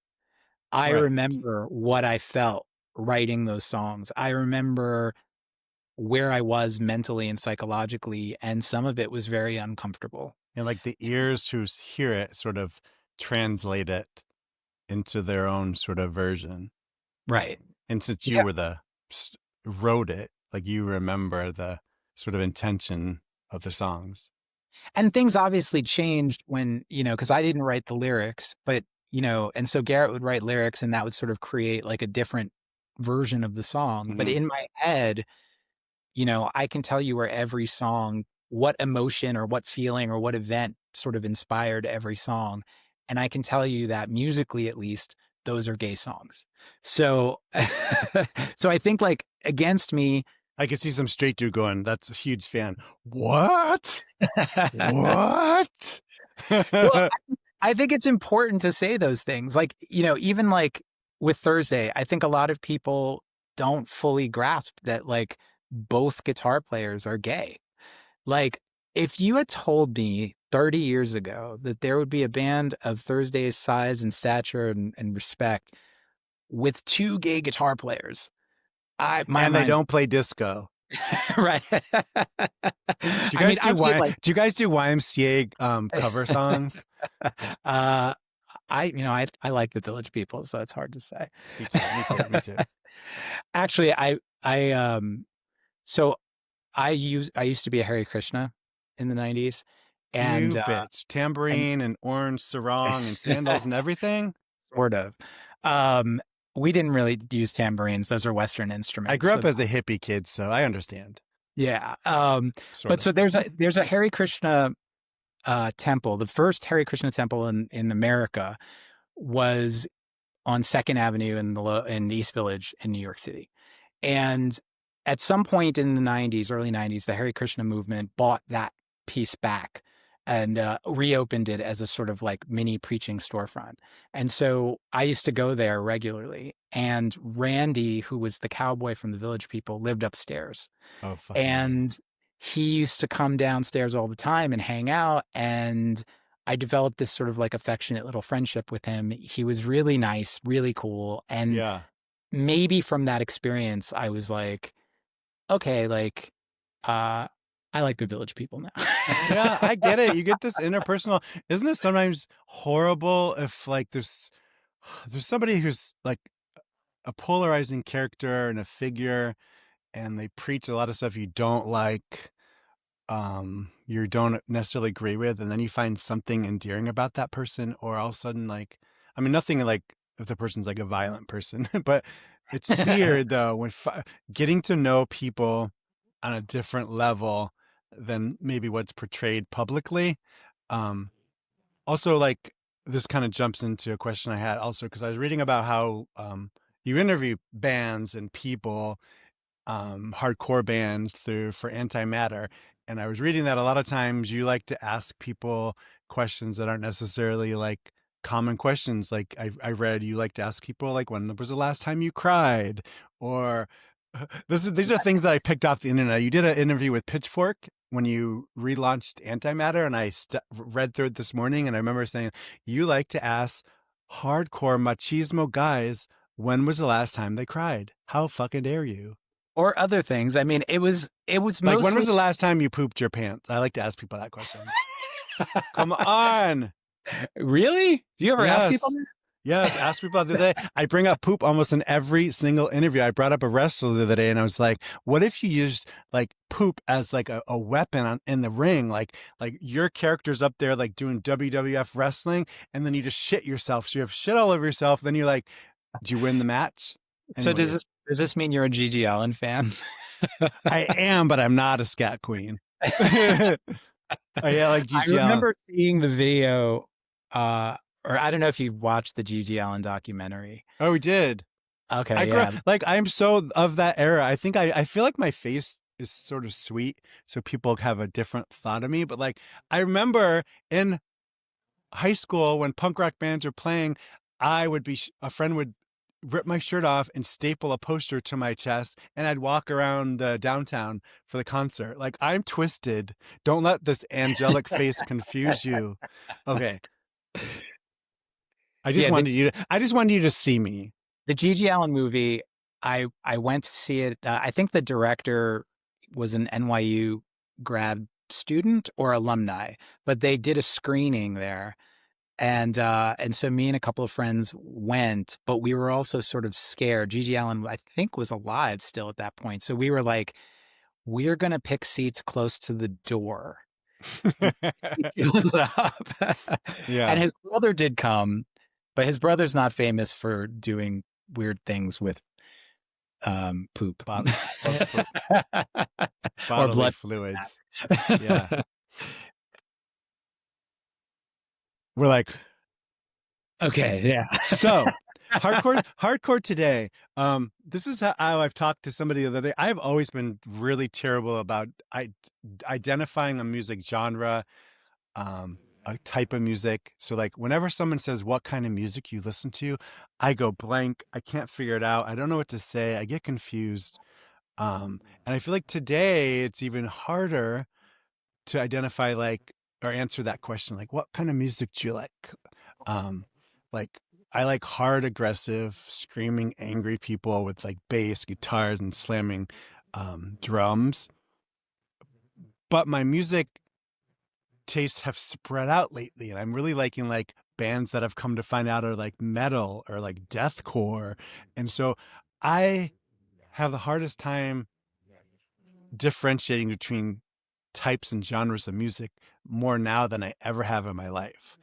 I Right. remember what I felt writing those songs. I remember where I was mentally and psychologically, and some of it was very uncomfortable. And like the ears who hear it sort of translate it into their own sort of version. Right. And since you Yeah. were wrote it, like you remember the sort of intention of the songs. And things obviously changed when, you know, because I didn't write the lyrics, but, you know, and so Garrett would write lyrics and that would sort of create like a different version of the song. But Hmm. in my head, you know, I can tell you where every song, what emotion or what feeling or what event sort of inspired every song. And I can tell you that musically, at least, those are gay songs. So, so I think like Against Me, I could see some straight dude going, "That's a huge fan." What? What? well, I think it's important to say those things. Like, you know, even like with Thursday, I think a lot of people don't fully grasp that like both guitar players are gay. Like, if you had told me 30 years ago that there would be a band of Thursday's size and stature and respect with two gay guitar players, my And they mind, don't play disco. right? Do you I mean, guys do I've seen like, Do you guys do YMCA cover songs? uh, I like the Village People, so it's hard to say. Me too. Me too. Me too. Actually, so I used to be a Hare Krishna in the 90s, and You bitch. and Tambourine and orange sarong and sandals and everything. sort of. Um, we didn't really use tambourines; those are Western I instruments. grew So up as a hippie kid, so I understand. yeah. Sort But of. so there's a Hare Krishna temple. The first Hare Krishna temple in America was on Second Avenue in the East Village in New York City. And at some point in the 90s, early 90s, the Hare Krishna movement bought that piece back and reopened it as a sort of like mini preaching storefront. And so I used to go there regularly. And Randy, who was the cowboy from the Village People, lived upstairs. Oh, fucking A. And he used to come downstairs all the time and hang out. And I developed this sort of like affectionate little friendship with him. He was really nice, really cool. And Yeah. maybe from that experience, I was like, okay, like, uh, I like the Village People now. Yeah, I get it. You get this interpersonal. Isn't it sometimes horrible if like there's somebody who's like a polarizing character and a figure, and they preach a lot of stuff you don't like, you don't necessarily agree with, and then you find something endearing about that person, or all of a sudden, like, I mean, nothing like if the person's like a violent person, but it's weird though when getting to know people on a different level than maybe what's portrayed publicly. Um, Also, like, this kind of jumps into a question I had also because I was reading about how you interview bands and people, hardcore bands through for Anti-Matter. And I was reading that a lot of times you like to ask people questions that aren't necessarily like common questions. Like I read you like to ask people like when was the last time you cried, or these are things that I picked off the internet. You did an interview with Pitchfork when you relaunched Antimatter, and I read through it this morning, and I remember saying you like to ask hardcore machismo guys when was the last time they cried. How fucking dare you? Or other things. I mean, it was Like, when was mostly. the last time you pooped your pants? I like to ask people that question. Come on. Really? You ever ask people Yes. that? Yes. Ask people the other day. I bring up poop almost in every single interview. I brought up a wrestler the other day and I was like, what if you used like poop as like a weapon in the ring? Like your character's up there like doing WWF wrestling, and then you just shit yourself. So you have shit all over yourself. Then you're like, do you win the match? So does Anyways, this mean you're a Gigi Allen fan? I am, but I'm not a scat queen. Oh, yeah, like I Gigi Allen. remember seeing the video, or I don't know if you watched the Gigi Allen documentary. Oh, we did. I Okay, grew yeah. like I'm so of that era. I think I feel like my face is sort of sweet, so people have a different thought of me. But like I remember in high school when punk rock bands were playing, I would be a friend would rip my shirt off and staple a poster to my chest, and I'd walk around downtown for the concert. Like I'm twisted. Don't let this angelic face confuse you. Okay, Yeah, I just wanted you to see me. the Gigi Allen movie, I went to see it. I think the director was an NYU grad student or alumni, but they did a screening there. And so me and a couple of friends went, but we were also sort of scared. Gigi Allen, I think, was alive still at that point. So we were like, we're gonna pick seats close to the door. And Yeah. his brother did come, but his brother's not famous for doing weird things with poop Post or bodily blood. fluids. Yeah. We're like, Okay, yes. yeah. So hardcore today. This is how I've talked to somebody the other day. I've always been really terrible about identifying a music genre, a type of music. So like whenever someone says what kind of music you listen to, I go blank. I can't figure it out. I don't know what to say. I get confused. And I feel like today it's even harder to identify like or answer that question, like what kind of music do you like? um like I like hard, aggressive, screaming, angry people with like bass guitars and slamming drums. But my music tastes have spread out lately, and I'm really liking like bands that I've come to find out are like metal or like deathcore. And so I have the hardest time differentiating between types and genres of music more now than I ever have in my life.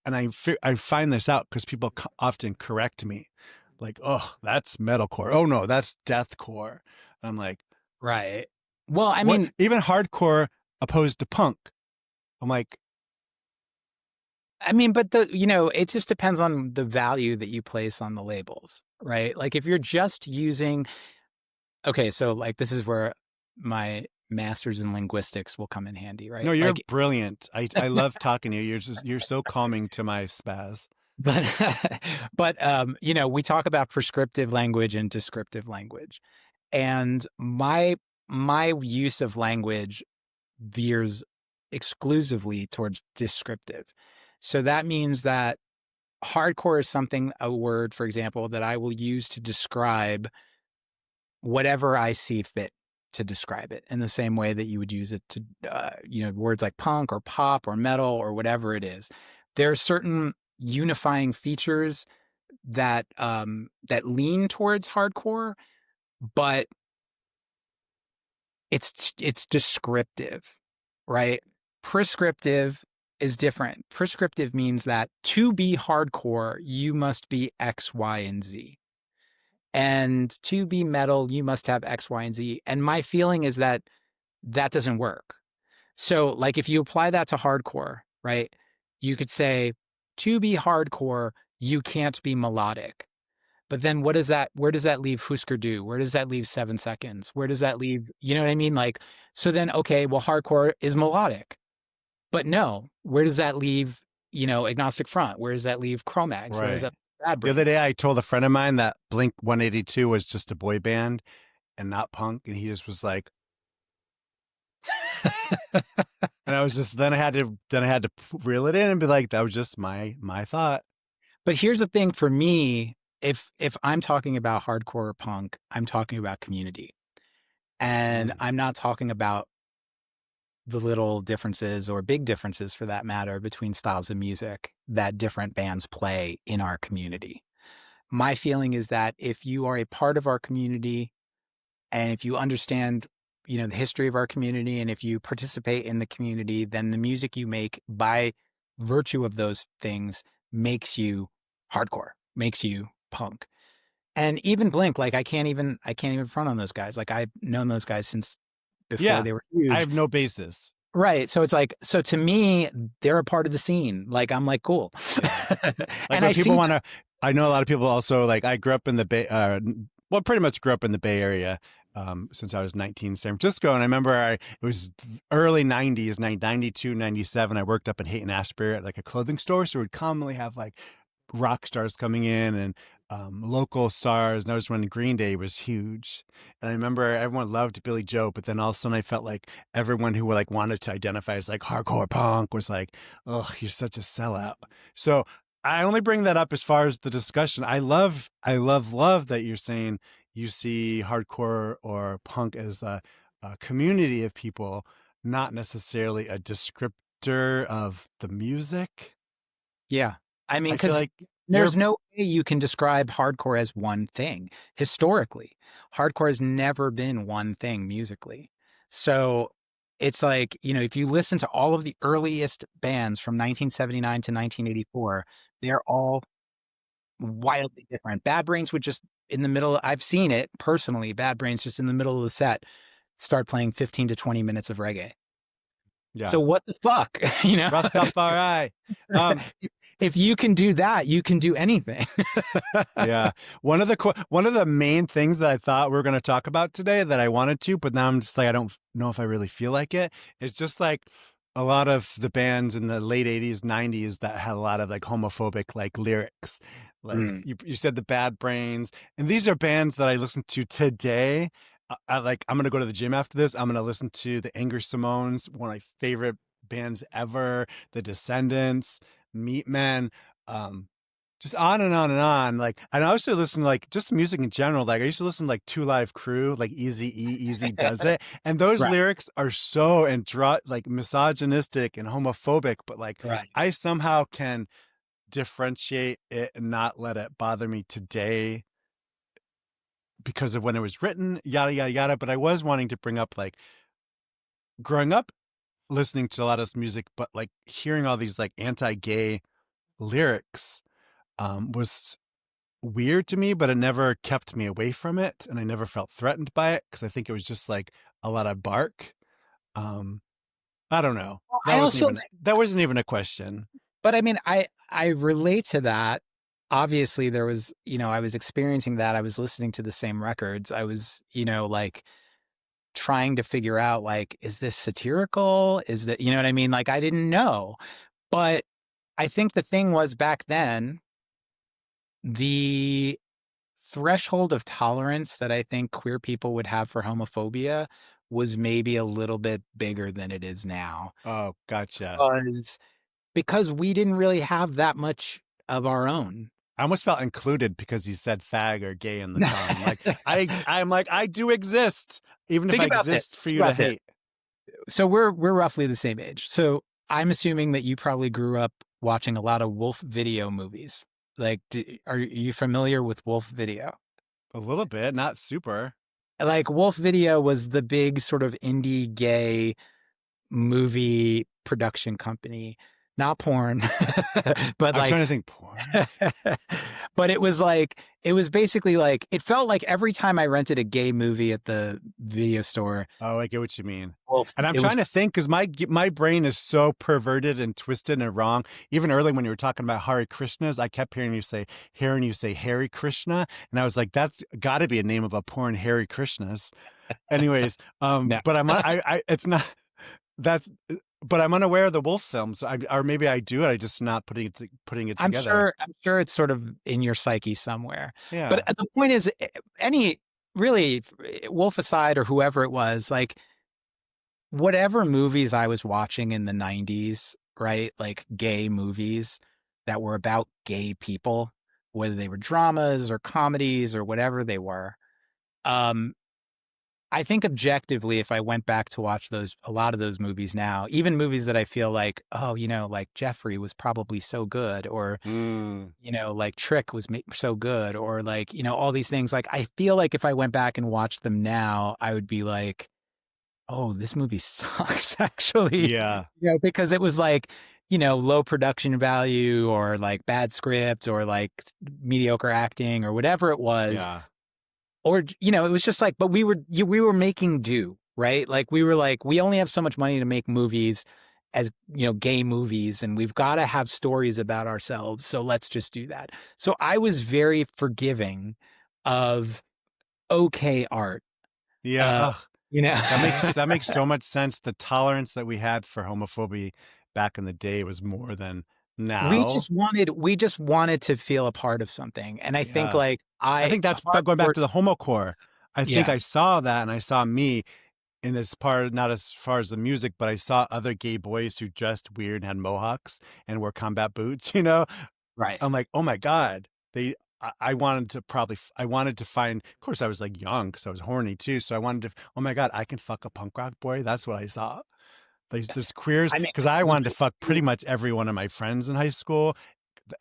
And I find this out because people often correct me, like, "Oh, that's metalcore. Oh no, that's deathcore." And I'm like, Right. Well, I "What? mean, Even hardcore opposed to punk?" I'm like, but it just depends on the value that you place on the labels, right? Like if you're just using, okay, so like this is where my master's in linguistics will come in handy, "No, right? you're Like, brilliant. I love talking to you. You're so calming to my spaz." but, we talk about prescriptive language and descriptive language. And my use of language veers exclusively towards descriptive. So that means that hardcore is a word, for example, that I will use to describe whatever I see fit to describe it in the same way that you would use it to, words like punk or pop or metal or whatever it is. There are certain unifying features that lean towards hardcore, but it's descriptive, right? Prescriptive is different. Prescriptive means that to be hardcore, you must be X, Y, and Z. And to be metal, you must have X, Y, and Z. And my feeling is that that doesn't work. So, like, if you apply that to hardcore, right, you could say, to be hardcore, you can't be melodic. But then what does that, where does that leave Husker Du? Where does that leave 7 Seconds? Where does that leave, you know what I mean? Like, so then, okay, well, hardcore is melodic. But no, where does that leave, Agnostic Front? Where does that leave Cro-Mags? Where does Right. that Bad The other Brains? day, I told a friend of mine that Blink 182 was just a boy band and not punk, and he just was like, and I was just then I had to reel it in and be like, that was just my thought. But here's the thing for me, if I'm talking about hardcore punk, I'm talking about community. And Mm. I'm not talking about the little differences or big differences for that matter between styles of music that different bands play in our community. My feeling is that if you are a part of our community and if you understand, the history of our community and if you participate in the community, then the music you make by virtue of those things makes you hardcore, makes you punk. And even Blink, like I can't even front on those guys. Like I've known those guys since before Yeah, they were I huge. have no basis. Right. So it's like, so to me, they're a part of the scene. Like I'm like, cool. Yeah. Like And when I people see want to, I know a lot of people also like, I grew up in the Bay, well, pretty much grew up in the Bay Area since I was 19, San Francisco. And I remember it was early 90s, 92, 97. I worked up in Haight-Ashbury at like a clothing store. So we'd commonly have like rock stars coming in and local stars. And I was when Green Day was huge. And I remember everyone loved Billy Joe, but then all of a sudden I felt like everyone who like wanted to identify as like hardcore punk was like, oh, you're such a sellout. So I only bring that up as far as the discussion. I love that you're saying you see hardcore or punk as a community of people, not necessarily a descriptor of the music. Yeah. I mean, I feel because like you're there's no way you can describe hardcore as one thing. Historically, hardcore has never been one thing musically. So it's like, if you listen to all of the earliest bands from 1979 to 1984, they're all wildly different. Bad Brains would just in the middle, I've seen it personally, Bad Brains just in the middle of the set start playing 15 to 20 minutes of reggae. yeah, So what the fuck, Rastafari. Um, If you can do that, you can do anything. Yeah. One of the main things that I thought we were going to talk about today that I wanted to, but now I'm just like I don't know if I really feel like it. It's just like a lot of the bands in the late 80s, 90s that had a lot of like homophobic like lyrics. Like Mm. you said the Bad Brains, and these are bands that I listen to today. I'm going to go to the gym after this. I'm going to listen to the Anger Simones, one of my favorite bands ever, The Descendants, Meatmen. Um, just on and on and on. Like, and I also listen to like just music in general. Like, I used to listen to like Two Live Crew, like Easy E, Easy Does It, and those Right, lyrics are so like misogynistic and homophobic. But like, right. I somehow can differentiate it and not let it bother me today because of when it was written. Yada yada yada. But I was wanting to bring up like growing up listening to a lot of this music, but like hearing all these like anti-gay lyrics was weird to me, but it never kept me away from it, and I never felt threatened by it because I think it was just like a lot of bark. Um, I don't know. Well, That I wasn't also, even that wasn't even a question. but I mean, I relate to that. Obviously, there was, I was experiencing that. I was listening to the same records. I was, like trying to figure out, like, is this satirical? Is that, you know what I mean? Like, I didn't know. But I think the thing was back then, the threshold of tolerance that I think queer people would have for homophobia was maybe a little bit bigger than it is now. Oh, gotcha. Because we didn't really have that much of our own. I almost felt included because he said fag or gay in the song. Like I'm like I do exist, even if Think I about exist this. for Think you to about this. hate. So we're roughly the same age. So I'm assuming that you probably grew up watching a lot of wolf video movies. Like, are you familiar with Wolf Video? A little bit, not super. Like, Wolf Video was the big sort of indie gay movie production company, not porn, but I'm trying like, to think porn. but it was like, it was basically like, it felt like every time I rented a gay movie at the video store, Oh, I get what you mean. Wolf, And I'm it was trying to think because my brain is so perverted and twisted and wrong. Even early when you were talking about Hare Krishnas, I kept hearing you say Harry Krishna, and I was like, that's got to be a name of a porn, Harry Krishnas. Anyways, no. but it's not that's, but I'm unaware of the Wolf film, so or maybe I do it. I just not putting it together. I'm sure it's sort of in your psyche somewhere. But Yeah. the point is, any really, Wolf aside or whoever it was, like whatever movies I was watching in the 90s, right? Like gay movies that were about gay people, whether they were dramas or comedies or whatever they were. Um, I think objectively, if I went back to watch a lot of those movies now, even movies that I feel like, oh, like Jeffrey was probably so good, or, Mm. like Trick was so good, or like, all these things. Like, I feel like if I went back and watched them now, I would be like, oh, this movie sucks, actually, Yeah. because it was like, low production value or like bad script or like mediocre acting or whatever it was. Yeah. Or, it was just like, but we were making do, right? Like we were like, we only have so much money to make movies as, gay movies, and we've got to have stories about ourselves. So let's just do that. So I was very forgiving of okay art. Yeah. Uh, Ugh. you know, That makes so much sense. The tolerance that we had for homophobia back in the day was more than now. we just wanted to feel a part of something. And I think Yeah. like I think that's going back hardcore, to the homocore. I think yeah, I saw that and I saw me in this part, not as far as the music, but I saw other gay boys who dressed weird and had mohawks and wore combat boots, right. I'm like, oh my God. I wanted to I wanted to find, of course, I was like young because I was horny too. So I wanted to, oh my God, I can fuck a punk rock boy. That's what I saw. There's queers I mean, because I wanted to fuck pretty you- much every one of my friends in high school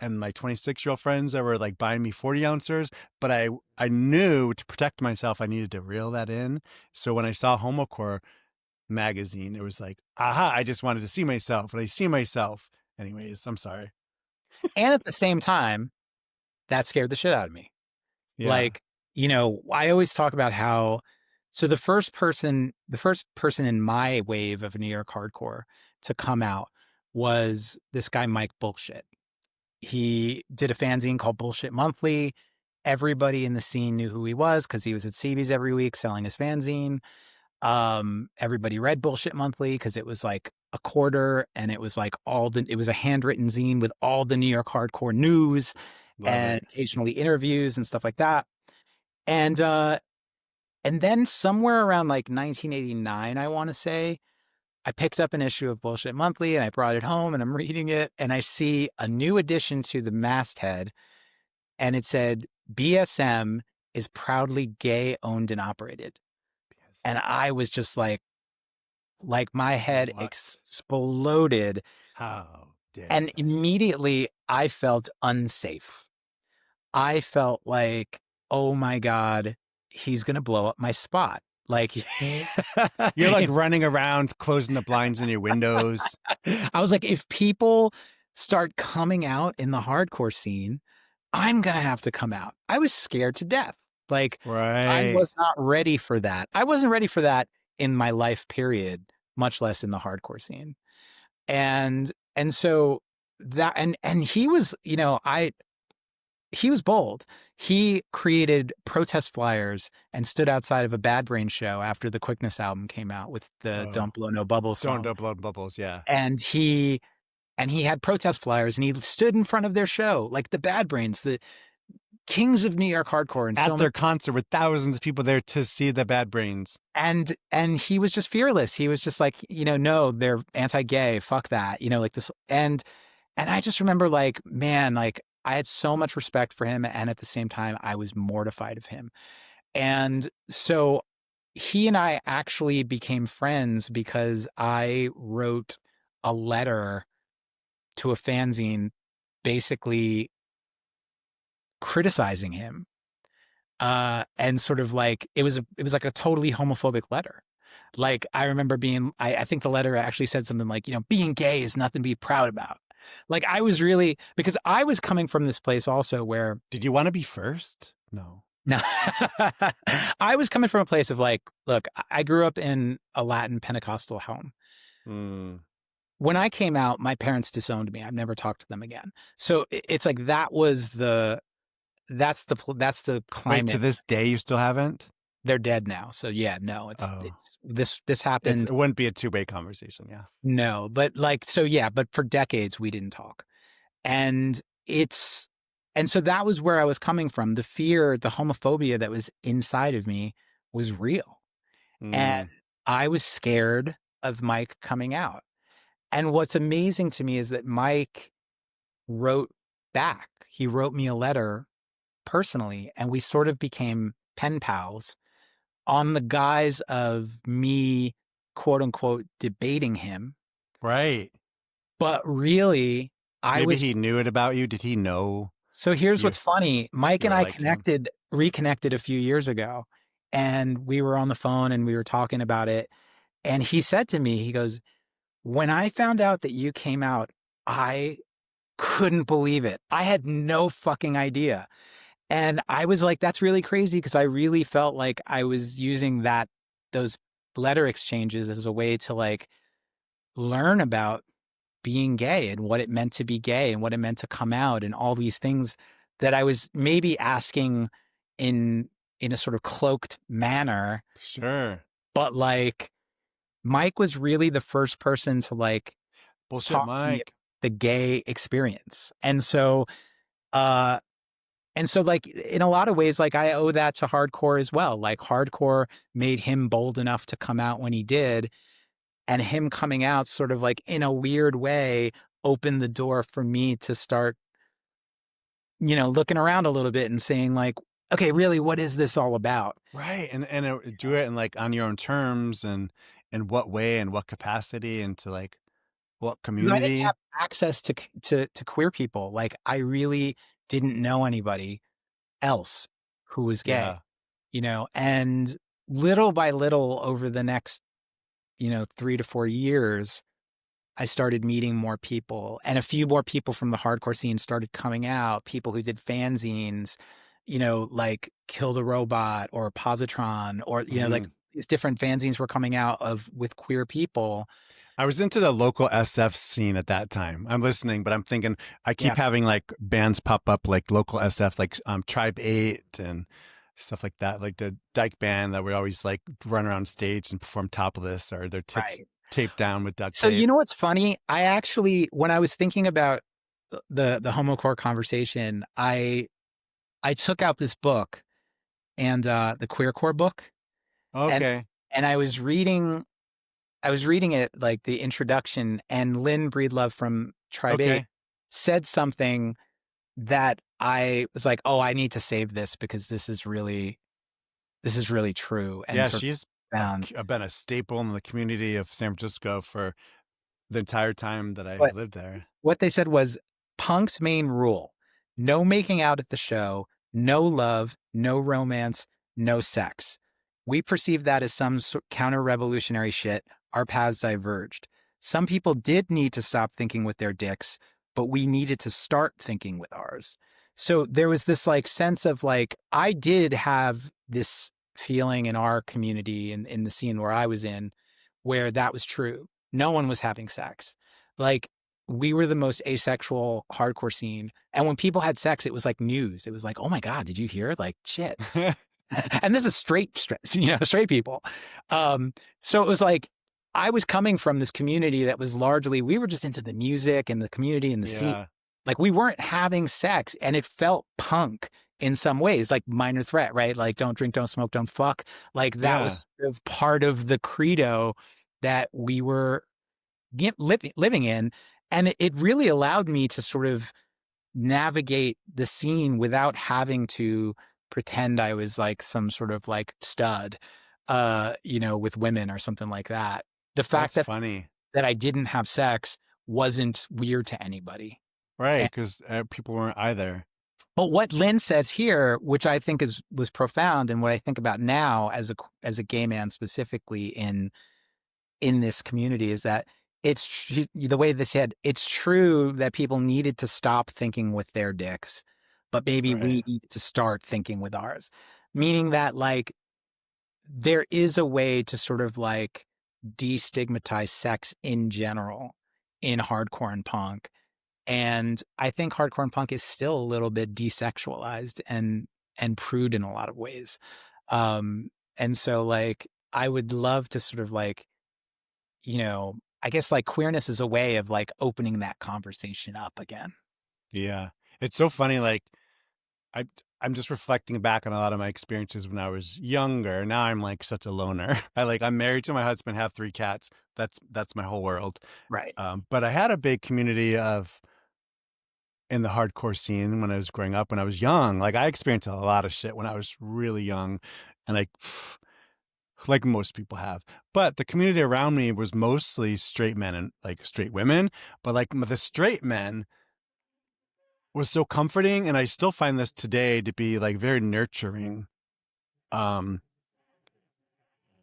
and my 26-year-old friends that were like buying me 40 ounces. But I knew to protect myself, I needed to reel that in. So when I saw Homocore magazine, it was like, aha, I just wanted to see myself. And I see myself. Anyways, I'm sorry. and at the same time, that scared the shit out of me. Yeah. Like, I always talk about how, so the first person in my wave of New York hardcore to come out was this guy, Mike Bullshit. He did a fanzine called Bullshit Monthly. Everybody in the scene knew who he was because he was at CB's every week selling his fanzine. Everybody read Bullshit Monthly because it was like a quarter, and it was like it was a handwritten zine with all the New York hardcore news Love and it. occasionally interviews and stuff like that. And then somewhere around like 1989, I want to say, I picked up an issue of Bullshit Monthly and I brought it home and I'm reading it and I see a new addition to the masthead, and it said BSM is proudly gay owned and operated. And I was just like my head What? exploded, How dare and they? immediately I felt unsafe. I felt like, oh my God, he's going to blow up my spot. Like, You're like running around, closing the blinds in your windows. I was like, if people start coming out in the hardcore scene, I'm going to have to come out. I was scared to death. Like, I Right. was not ready for that. I wasn't ready for that in my life period, much less in the hardcore scene. And so that, and he was, he was bold. He created protest flyers and stood outside of a Bad Brain show after the Quickness album came out with the Oh, Don't Blow No Bubbles don't song. blow bubbles. Yeah. And he had protest flyers and he stood in front of their show, like the Bad Brains, the kings of New York hardcore, and At so their many. concert with thousands of people there to see the Bad Brains. And he was just fearless. He was just like, no, they're anti-gay, fuck that, like this. And I just remember like, man, like I had so much respect for him, and at the same time I was mortified of him. And so he and I actually became friends because I wrote a letter to a fanzine, basically criticizing him, and sort of like it was like a totally homophobic letter. Like I remember I think the letter actually said something like, being gay is nothing to be proud about. Like I was really, because I was coming from this place also where Did you want to be first? No. no, I was coming from a place of like, look, I grew up in a Latin Pentecostal home. Mm. When I came out, my parents disowned me. I've never talked to them again. So it's like that's the Wait, to climate. this day you still haven't? They're dead now. So yeah, no, Oh, this happened. it wouldn't be a two-way conversation. Yeah. No, but like, so yeah, but for decades we didn't talk. And it's, and so that was where I was coming from. The fear, the homophobia that was inside of me was real. And Mm. I was scared of Mike coming out. And what's amazing to me is that Mike wrote back. He wrote me a letter personally, and we sort of became pen pals on the guise of me, quote unquote, debating him. Right. But really, I Maybe was. he knew it about you. Did he know So here's you what's funny. Mike you and were I like him? reconnected a few years ago, and we were on the phone and we were talking about it. And he said to me, he goes, when I found out that you came out, I couldn't believe it. I had no fucking idea. And I was like, that's really crazy, because I really felt like I was using those letter exchanges as a way to like learn about being gay and what it meant to be gay and what it meant to come out and all these things that I was maybe asking in in a sort of cloaked manner. Sure. But like Mike was really the first person to like Bullshit, talk to me about Mike. the gay experience. Uh and so like in a lot of ways, like I owe that to hardcore as well. Like hardcore made him bold enough to come out when he did, and him coming out sort of like in a weird way opened the door for me to start, looking around a little bit and saying like, okay, really, what is this all about? Right. And do it in like on your own terms and in what way and what capacity and to like what Because I didn't have community. access to queer people. Like I really didn't know anybody else who was gay, Yeah. and little by little over the next, 3 to 4 years, I started meeting more people, and a few more people from the hardcore scene started coming out, people who did fanzines, like Kill the Robot or Positron, or, like Hmm. these different fanzines were coming out with queer people. I was into the local SF scene at that time. I'm listening, but I'm thinking I keep Yeah, having like bands pop up like local SF, like Tribe 8 and stuff like that, like the Dyke Band that we always like run around stage and perform topless or their tits right. taped down with duct So you tape. know what's funny? I actually, when I was thinking about the homocore conversation, I took out this book, and the queercore book, and Okay. I was reading it, like the introduction, and Lynn Breedlove from Tribe 8 Okay. said something that I was like, oh, I need to save this because this is really true and Yeah, sort of she's found. been a staple in the community of San Francisco for the entire time that I But lived there. what they said was punk's main rule: no making out at the show, no love, no romance, no sex. We perceived that as some counter revolutionary shit. Our paths diverged. Some people did need to stop thinking with their dicks, but we needed to start thinking with ours. So there was this like sense of like, I did have this feeling in our community and in the scene where I was in, where that was true. No one was having sex. Like we were the most asexual hardcore scene. And when people had sex, it was like news. It was like, oh my God, did you hear? Like shit. And this is straight people. So it was like I was coming from this community that was largely, we were just into the music and the community and the scene. Yeah. Like we weren't having sex, and it felt punk in some ways, like Minor Threat, right? Like don't drink, don't smoke, don't fuck. Like that Yeah. was sort of part of the credo that we were living in. And it really allowed me to sort of navigate the scene without having to pretend I was like some sort of like stud, with women or something like that. The fact That's that funny. I didn't have sex wasn't weird to anybody. Right, And because people weren't either. But what Lynn says here, which I think was profound, and what I think about now as a gay man specifically in this community, is that the way they said it's true that people needed to stop thinking with their dicks, but maybe Right. we need to start thinking with ours. Meaning that like there is a way to sort of like destigmatize sex in general in hardcore and punk. And I think hardcore and punk is still a little bit desexualized and prude in a lot of ways. And so like I would love to sort of like, I guess like queerness is a way of like opening that conversation up again. Yeah. It's so funny. Like I, I'm just reflecting back on a lot of my experiences when I was younger. Now I'm like such a loner. I'm married to my husband, have 3 cats. That's my whole world. Right. But I had a big community of in the hardcore scene when I was growing up. When I was young, like I experienced a lot of shit when I was really young, and like most people have. But the community around me was mostly straight men and like straight women. But like the straight men was so comforting, and I still find this today to be like very nurturing. Um,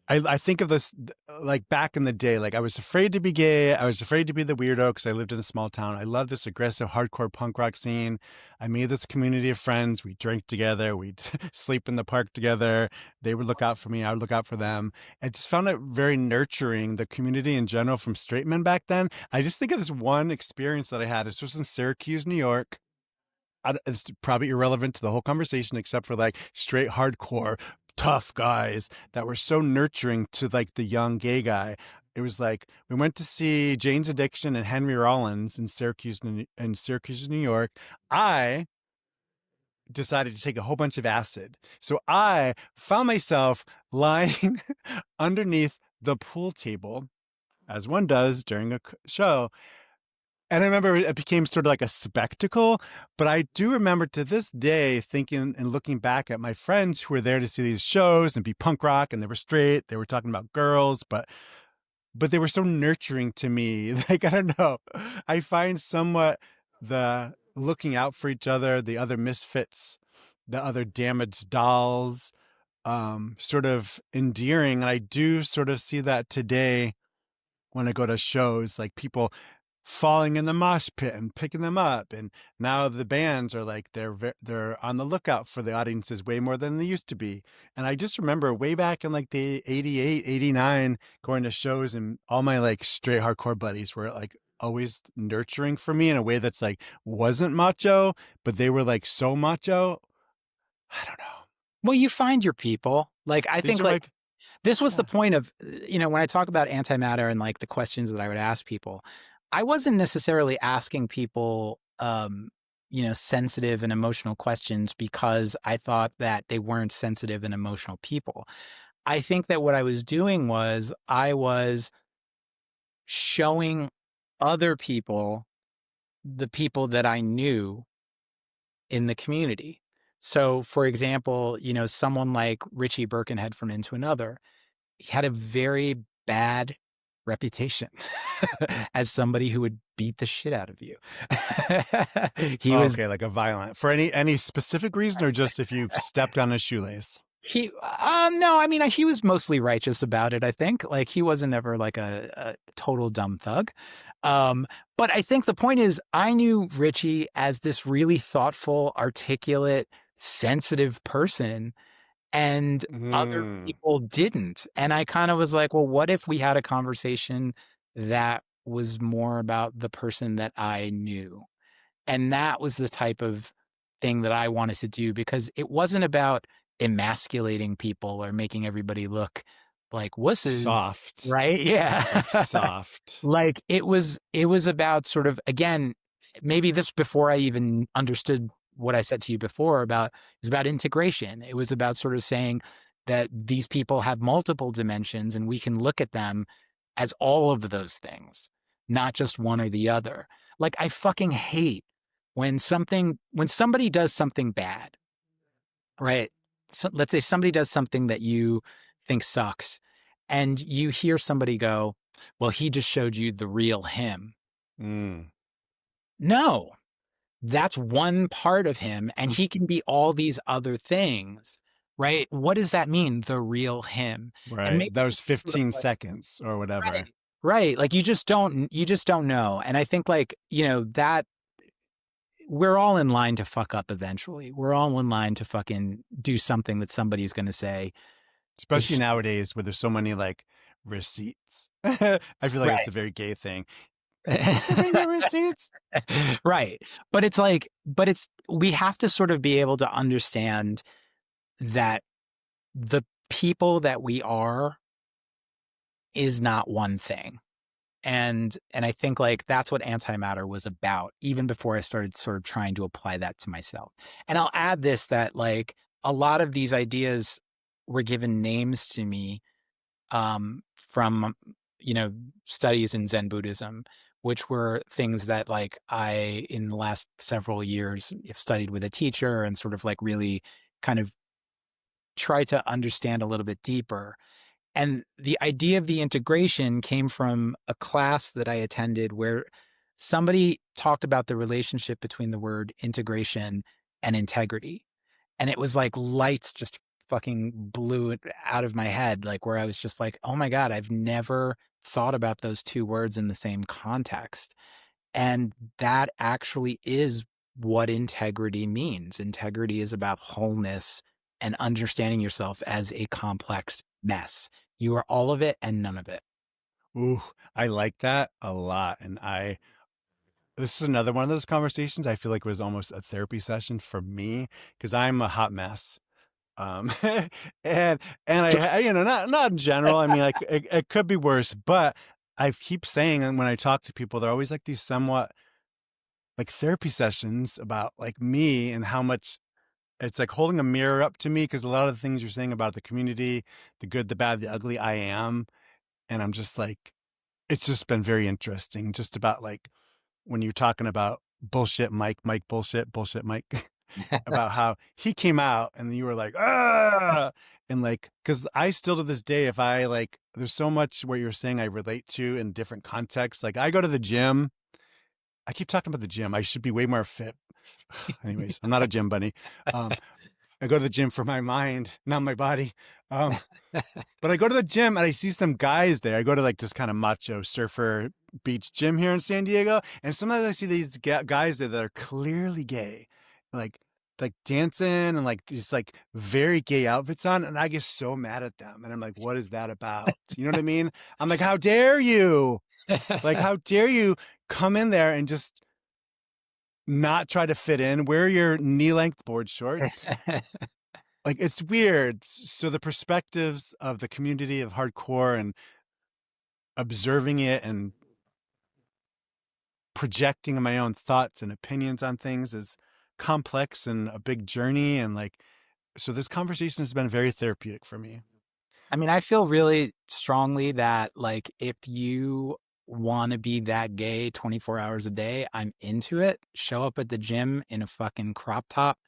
I think of this like back in the day, like I was afraid to be gay. I was afraid to be the weirdo because I lived in a small town. I love this aggressive hardcore punk rock scene. I made this community of friends. We drank together. We'd sleep in the park together. They would look out for me. I would look out for them. I just found it very nurturing, the community in general from straight men back then. I just think of this one experience that I had. This was in Syracuse, New York. It's probably irrelevant to the whole conversation except for like straight hardcore tough guys that were so nurturing to like the young gay guy. It was like we went to see Jane's Addiction and Henry Rollins in Syracuse, New York. I decided to take a whole bunch of acid. So I found myself lying underneath the pool table, as one does during a show, and I remember it became sort of like a spectacle, but I do remember to this day thinking and looking back at my friends who were there to see these shows and be punk rock, and they were straight, they were talking about girls, but they were so nurturing to me. Like I don't know. I find somewhat the looking out for each other, the other misfits, the other damaged dolls, sort of endearing. And I do sort of see that today when I go to shows, like people falling in the mosh pit and picking them up. And now the bands are like they're on the lookout for the audiences way more than they used to be. And I just remember way back in like the 88, 89, going to shows, and all my like straight hardcore buddies were like always nurturing for me in a way that's like wasn't macho, but they were like so macho. I don't know. Well, you find your people. Like I These think are my like this was the Yeah. point of, when I talk about antimatter and like the questions that I would ask people, I wasn't necessarily asking people, sensitive and emotional questions because I thought that they weren't sensitive and emotional people. I think that what I was doing was I was showing other people the people that I knew in the community. So, for example, someone like Richie Birkenhead from Into Another, he had a very bad reputation as somebody who would beat the shit out of you. He Oh, was okay, like a violent for any specific reason, or just if you stepped on a shoelace. he no, I mean he was mostly righteous about it, I think. Like he wasn't ever like a total dumb thug. Um, but I think the point is I knew Richie as this really thoughtful, articulate, sensitive person, and other Mm. people didn't. And I kind of was like, well, what if we had a conversation that was more about the person that I knew? And that was the type of thing that I wanted to do because it wasn't about emasculating people or making everybody look like wusses, Soft, right? Yeah. like soft. Like it was about sort of, again, maybe this before I even understood what I said to you before about, it was about integration. It was about sort of saying that these people have multiple dimensions and we can look at them as all of those things, not just one or the other. Like I fucking hate when somebody does something bad, right? So let's say somebody does something that you think sucks and you hear somebody go, well, he just showed you the real him. Mm. No, that's one part of him, and he can be all these other things, right? What does that mean, the real him? And Right. maybe Those it's sort of 15 like seconds or whatever. right, right. Like you just don't know. And I think like, that we're all in line to fuck up eventually. We're all in line to fucking do something that somebody's going to say is Especially just nowadays where there's so many like receipts. I feel like it's right. a very gay thing. Can you give me your receipts? Right. But it's like, we have to sort of be able to understand that the people that we are is not one thing. And I think like that's what antimatter was about, even before I started sort of trying to apply that to myself. And I'll add this that like a lot of these ideas were given names to me from studies in Zen Buddhism, which were things that like I in the last several years have studied with a teacher and sort of like really kind of try to understand a little bit deeper. And the idea of the integration came from a class that I attended where somebody talked about the relationship between the word integration and integrity. And it was like lights just fucking blew it out of my head, like where I was just like, oh my God, I've never thought about those two words in the same context. And that actually is what integrity means. Integrity is about wholeness and understanding yourself as a complex mess. You are all of it and none of it. Ooh, I like that a lot. And this is another one of those conversations I feel like was almost a therapy session for me because I'm a hot mess. Um, and not in general. I mean, like it could be worse, but I keep saying, and when I talk to people, they're always like these somewhat like therapy sessions about like me and how much it's like holding a mirror up to me because a lot of the things you're saying about the community, the good, the bad, the ugly, I am, and I'm just like, it's just been very interesting, just about like when you're talking about bullshit Mike bullshit, bullshit Mike, about how he came out and you were like, ah, and like, because I still to this day, if I like, there's so much what you're saying I relate to in different contexts. Like I go to the gym. I keep talking about the gym. I should be way more fit. Anyways, I'm not a gym bunny. Um, I go to the gym for my mind, not my body. Um, but I go to the gym and I see some guys there. I go to like just kind of macho surfer beach gym here in San Diego, and sometimes I see these guys there that are clearly gay, like dancing and like these like very gay outfits on, and I get so mad at them. And I'm like, what is that about? You know what I mean? I'm like, how dare you? Like, how dare you come in there and just not try to fit in? Wear your knee length board shorts. Like it's weird. So the perspectives of the community of hardcore and observing it and projecting my own thoughts and opinions on things is complex and a big journey. And like, so this conversation has been very therapeutic for me. I mean, I feel really strongly that like if you want to be that gay 24 hours a day, I'm into it. Show up at the gym in a fucking crop top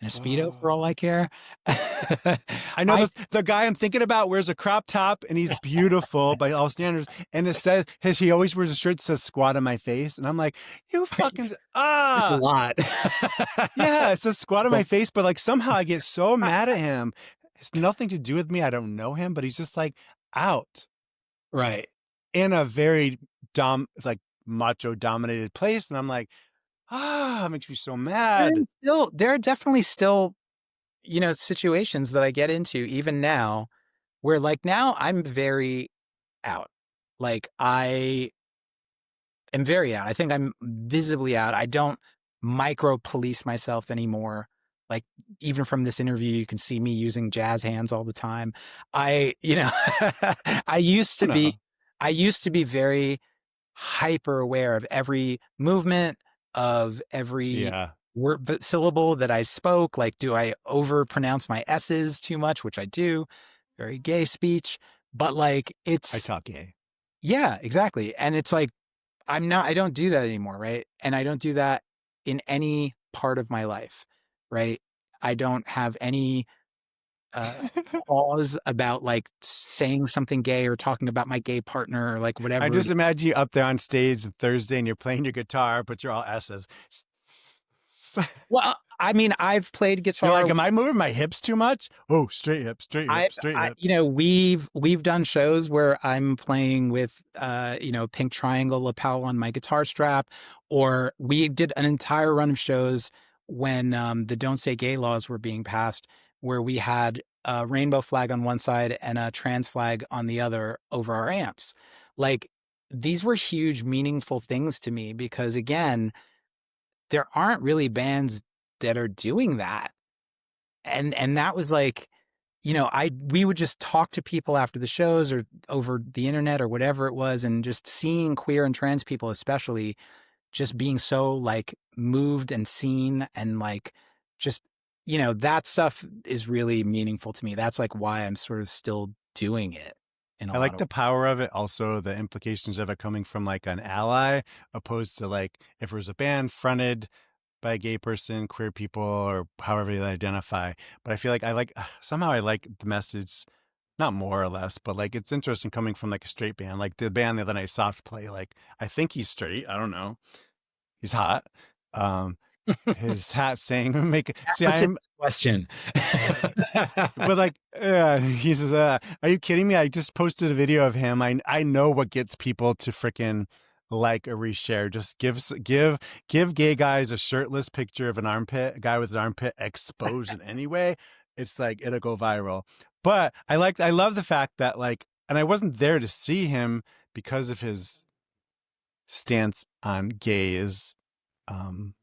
and a Speedo for all I care. I know I the guy I'm thinking about wears a crop top and he's beautiful by all standards. And it says he always wears a shirt that says squat on my face. And I'm like, you fucking it's a lot. yeah, it's a squat on my But face, but like somehow I get so mad at him. It's nothing to do with me. I don't know him, but he's just like out right. in a very like macho dominated place. And I'm like, it makes me so mad. There are definitely still, situations that I get into even now where like now I'm very out. Like I am very out. I think I'm visibly out. I don't micro police myself anymore. Like even from this interview, you can see me using jazz hands all the time. I, I used Oh to be, no. I used to be very hyper aware of every movement, of every Yeah. word syllable that I spoke. Like, do I over pronounce my S's too much, which I do? Very gay speech, but like I it's talk gay. yeah, exactly. And it's like I don't do that anymore, right? And I don't do that in any part of my life, right? I don't have any uh pause about like saying something gay or talking about my gay partner or like I whatever it just is. imagine you up there on stage Thursday and you're playing your guitar, but you're all S's. hips. Well, I mean, I've played You're guitar. like, am I moving my hips too much? Oh, straight hips, straight hips, straight hips. We've done shows where I'm playing with, pink triangle lapel on my guitar strap, or we did an entire run of shows when the Don't Say Gay laws were being passed, where we had a rainbow flag on one side and a trans flag on the other over our amps. Like, these were huge, meaningful things to me because, again, there aren't really bands that are doing that. And that was like, we would just talk to people after the shows or over the internet or whatever it was, and just seeing queer and trans people, especially, just being so like moved and seen and like just, that stuff is really meaningful to me. That's like why I'm sort of still doing it in a I lot like of. the power of it. Also, the implications of it coming from like an ally, opposed to like if it was a band fronted by a gay person, queer people, or however they identify. But I feel like I like somehow I like the message, not more or less, but like it's interesting coming from like a straight band, like the band the other night, Soft Play. Like I think he's straight. I don't know. He's hot. Um, his hat saying "make." That See, puts it in I'm question. but like he's are you kidding me? I just posted a video of him. I know what gets people to freaking like or reshare. Just give gay guys a shirtless picture of an armpit, a guy with his armpit exposed in any way. It's like it'll go viral. But I love the fact that like, and I wasn't there to see him because of his stance on gays, um,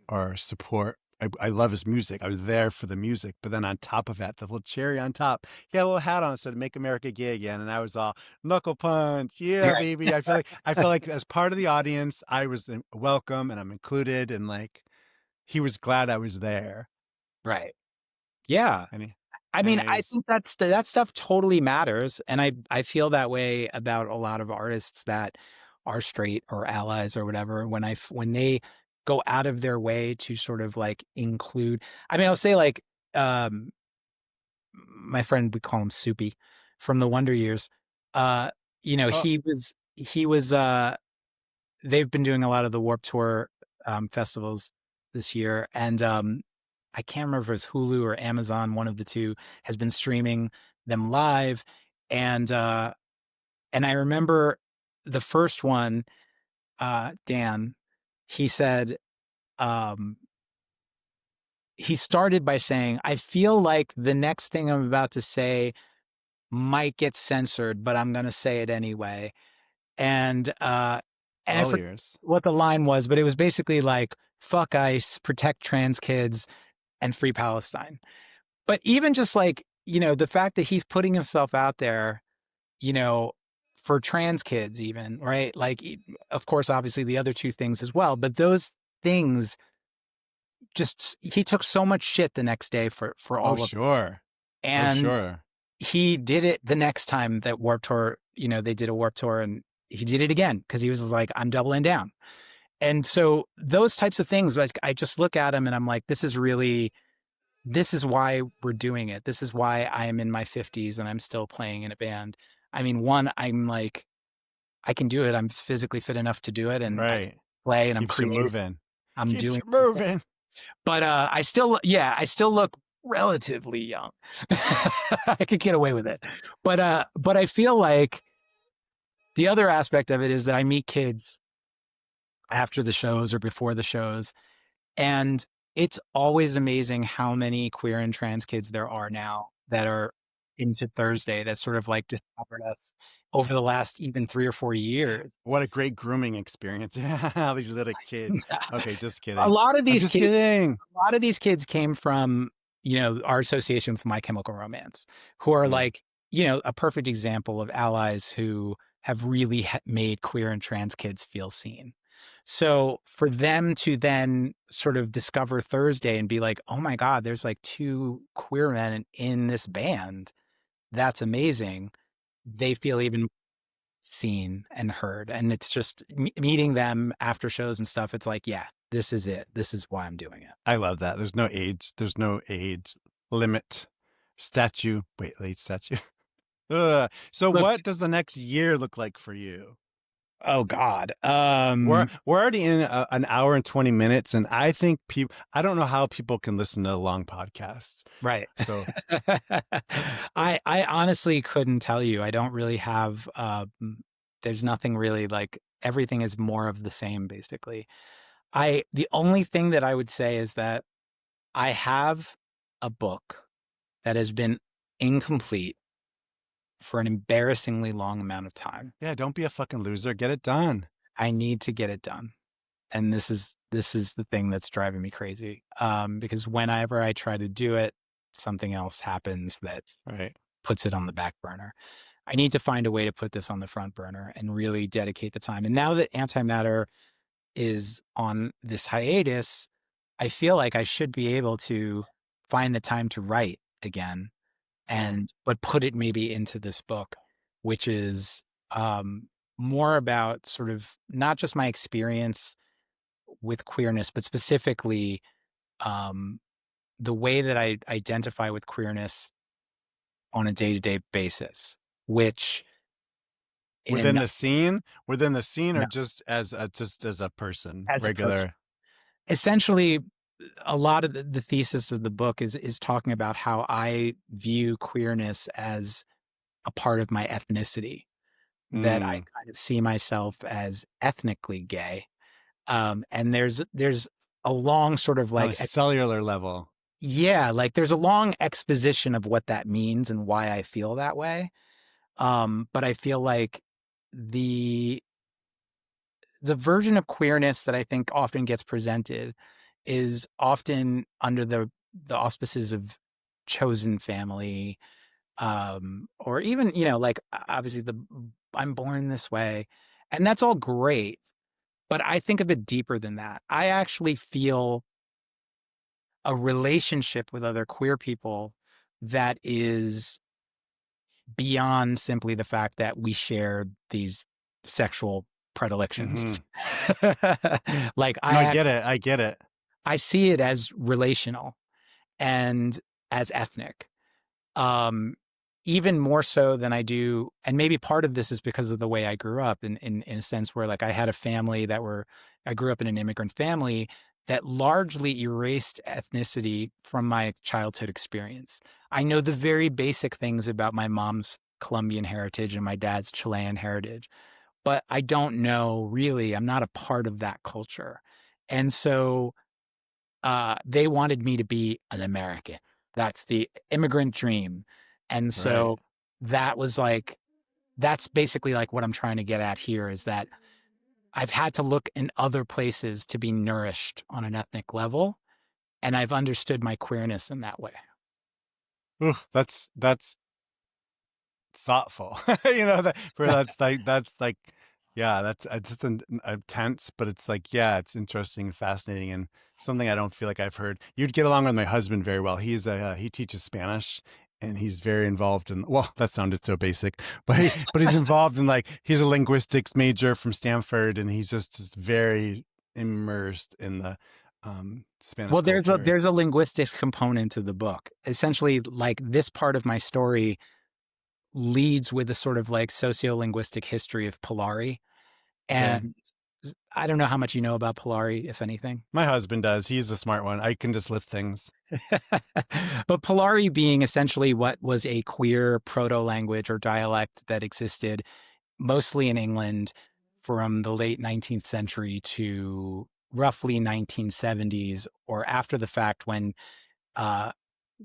or support. I love his music. I was there for the music, but then on top of that, the little cherry on top, he had a little hat on that said "Make America Gay Again," and I was all knuckle punch, yeah, Right. baby. I feel like as part of the audience, I was welcome and I'm included, and like he was glad I was there, Right. Yeah. and he, I and mean, I he's think that stuff totally matters, and I feel that way about a lot of artists that are straight or allies or whatever. When they go out of their way to sort of like include. I mean, I'll say like, um, my friend, we call him Soupy from the Wonder Years. Uh, oh he was. They've been doing a lot of the Warped Tour festivals this year, and I can't remember if it's Hulu or Amazon, one of the two, has been streaming them live. And I remember the first one, Dan, he said, um, he started by saying, I feel like the next thing I'm about to say might get censored, but I'm going to say it anyway. And I all forget ears. what the line was, but it was basically like, fuck ICE, protect trans kids, and free Palestine. But even just like, the fact that he's putting himself out there, you know, for trans kids, even, right? Like, of course, obviously the other two things as well, but those things, just, he took so much shit the next day for Oh all of it. sure, oh And sure. he did it the next time that Warped Tour, they did a Warped Tour, and he did it again because he was like, I'm doubling down. And so those types of things, like, I just look at him and I'm like, this is why we're doing it. This is why I am in my 50s and I'm still playing in a band. I mean, one, I'm like, I can do it. I'm physically fit enough to do it, and I can Right, play, and I'm keeps you creative. moving, I'm keeps doing, you moving. but I still look relatively young. I could get away with it. But I feel like the other aspect of it is that I meet kids after the shows or before the shows, and it's always amazing how many queer and trans kids there are now that are into Thursday, that sort of like discovered us over the last even 3 or 4 years. What a great grooming experience. Yeah, these little kids. Okay, just A kidding. lot of I'm these just kids, kidding. a lot of these kids came from, our association with My Chemical Romance, who are Mm. like, a perfect example of allies who have really made queer and trans kids feel seen. So for them to then sort of discover Thursday and be like, oh my God, there's like two queer men in this band. That's amazing. They feel even seen and heard. And it's just meeting them after shows and stuff. It's like, yeah, this is it. This is why I'm doing it. I love that. There's no age. There's no age limit. Statue. Wait, late statue. Ugh. So, Look, what does the next year look like for you? Oh God. We're already in an hour and 20 minutes, and I think people. I don't know how people can listen to long podcasts. Right. So I honestly couldn't tell you. I don't really have there's nothing really like everything is more of the same basically. The only thing that I would say is that I have a book that has been incomplete for an embarrassingly long amount of time. yeah, don't be a fucking loser. Get it done. I need to get it done. And this is the thing that's driving me crazy. Because whenever I try to do it, something else happens that Right. puts it on the back burner. I need to find a way to put this on the front burner and really dedicate the time. And now that Antimatter is on this hiatus, I feel like I should be able to find the time to write again and but put it maybe into this book, which is more about sort of not just my experience with queerness, but specifically um, the way that I identify with queerness on a day-to-day basis, which in a Within the scene, or no, just as a person, as a person, regular. essentially, a lot of the thesis of the book is talking about how I view queerness as a part of my ethnicity. That I Mm. kind of see myself as ethnically gay, and there's a long sort of On a like cellular level. yeah, like there's a long exposition of what that means and why I feel that way. But I feel like the the version of queerness that I think often gets presented is often under the auspices of chosen family, or even, like obviously the I'm born this way, and that's all great. But I think of it deeper than that. I actually feel a relationship with other queer people that is beyond simply the fact that we share these sexual predilections. Hmm. Like No, I get it. I get it. I see it as relational and as ethnic. Um, Even more so than I do, and maybe part of this is because of the way I grew up in a sense where like I had a family I grew up in an immigrant family that largely erased ethnicity from my childhood experience. I know the very basic things about my mom's Colombian heritage and my dad's Chilean heritage, but I don't know really, I'm not a part of that culture. And so they wanted me to be an American. That's the immigrant dream. And Right. so that was like, that's basically like what I'm trying to get at here is that I've had to look in other places to be nourished on an ethnic level. And I've understood my queerness in that way. Ooh, that's thoughtful. That's like yeah, that's just a tense, but it's like yeah, it's interesting and fascinating and something I don't feel like I've heard. You'd get along with my husband very well. He teaches Spanish and he's very involved in well, that sounded so basic, but he's involved in like he's a linguistics major from Stanford and he's just very immersed in the Spanish Well, culture. there's a linguistics component to the book. Essentially, like this part of my story leads with a sort of like sociolinguistic history of Polari. Okay. And I don't know how much you know about Polari, if anything. My husband does. He's a smart one. I can just lift things. But Polari being essentially what was a queer proto language or dialect that existed mostly in England from the late 19th century to roughly 1970s or after the fact uh,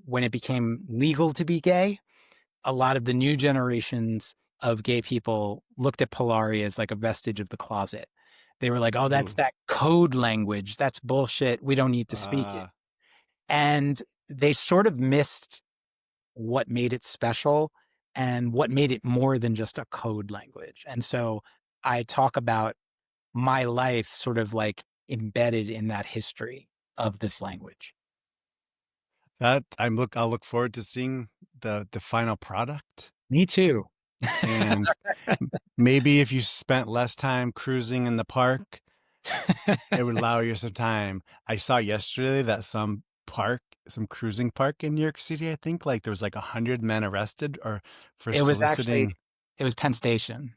when it became legal to be gay. A lot of the new generations of gay people looked at Polari as like a vestige of the closet. They were like, oh, that's Ooh. that code language. That's bullshit. We don't need to speak it. Uh, And they sort of missed what made it special and what made it more than just a code language. And so I talk about my life sort of like embedded in that history of this language. I'll look forward to seeing the final product. Me too. And maybe if you spent less time cruising in the park, it would allow you some time. I saw yesterday that some cruising park in New York City, I think, like there was like 100 men arrested or for It was actually soliciting. it was Penn Station.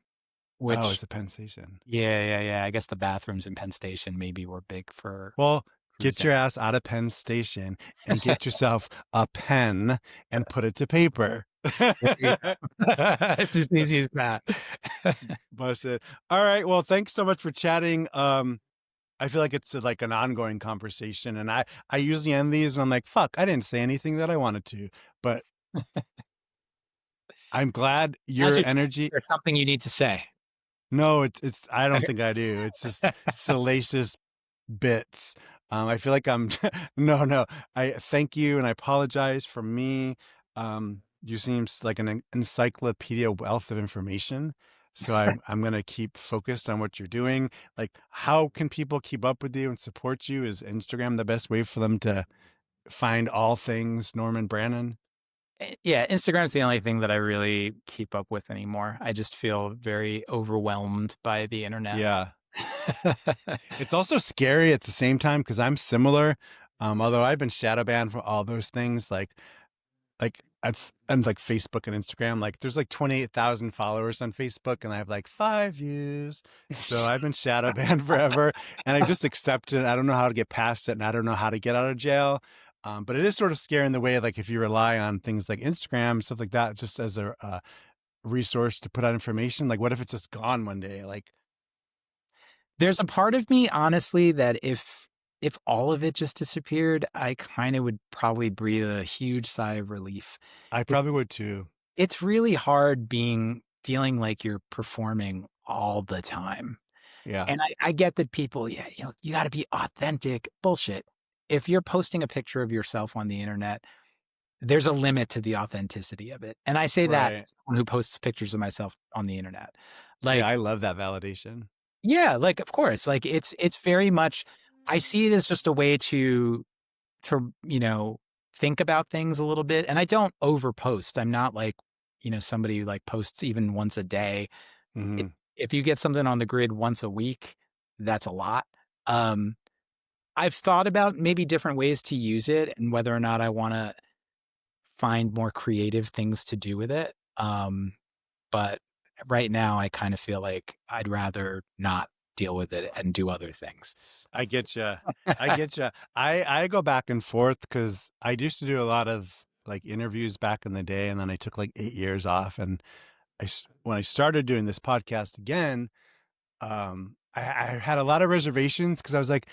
Oh, which it's a Penn Station. yeah. I guess the bathrooms in Penn Station maybe were big for Well, get cruising. your ass out of Penn Station and get yourself a pen and put it to paper. There you go. It's as easy as that. Busted. All right. Well, thanks so much for chatting. I feel like it's like an ongoing conversation, and I usually end these and I'm like, fuck, I didn't say anything that I wanted to, but I'm glad As your you're energy. there's something you need to say. No, it's I don't think I do. It's just salacious bits. I feel like I'm no. I thank you and I apologize for me. You seem like an encyclopedia wealth of information. So I'm gonna keep focused on what you're doing. Like, how can people keep up with you and support you? Is Instagram the best way for them to find all things Norman Brannon? Yeah, Instagram's the only thing that I really keep up with anymore. I just feel very overwhelmed by the internet. Yeah. It's also scary at the same time because I'm similar. Although I've been shadow banned from all those things, like I'm like Facebook and Instagram. Like there's like 28,000 followers on Facebook, and I have like 5 views. So I've been shadow banned forever, and I've just accepted it. I don't know how to get past it, and I don't know how to get out of jail. But it is sort of scary in the way, like if you rely on things like Instagram and stuff like that, just as a resource to put out information. Like, what if it's just gone one day? Like, There's a part of me, honestly, that if all of it just disappeared, I kind of would probably breathe a huge sigh of relief. I It, probably would too. it's really hard feeling like you're performing all the time. Yeah. And I get that people, yeah, you got to be authentic. Bullshit. If you're posting a picture of yourself on the internet, there's a limit to the authenticity of it. And I say that Right. as someone who posts pictures of myself on the internet. Yeah, Like, I love that validation. yeah, like of course, like it's very much I see it as just a way to think about things a little bit. And I don't overpost. I'm not like, somebody who like posts even once a day. If, Hmm. if you get something on the grid once a week, that's a lot. Um, I've thought about maybe different ways to use it and whether or not I want to find more creative things to do with it. But right now, I kind of feel like I'd rather not deal with it and do other things. I get you. I get you. I go back and forth because I used to do a lot of like interviews back in the day, and then I took like 8 years off. And when I started doing this podcast again, I had a lot of reservations because I was like,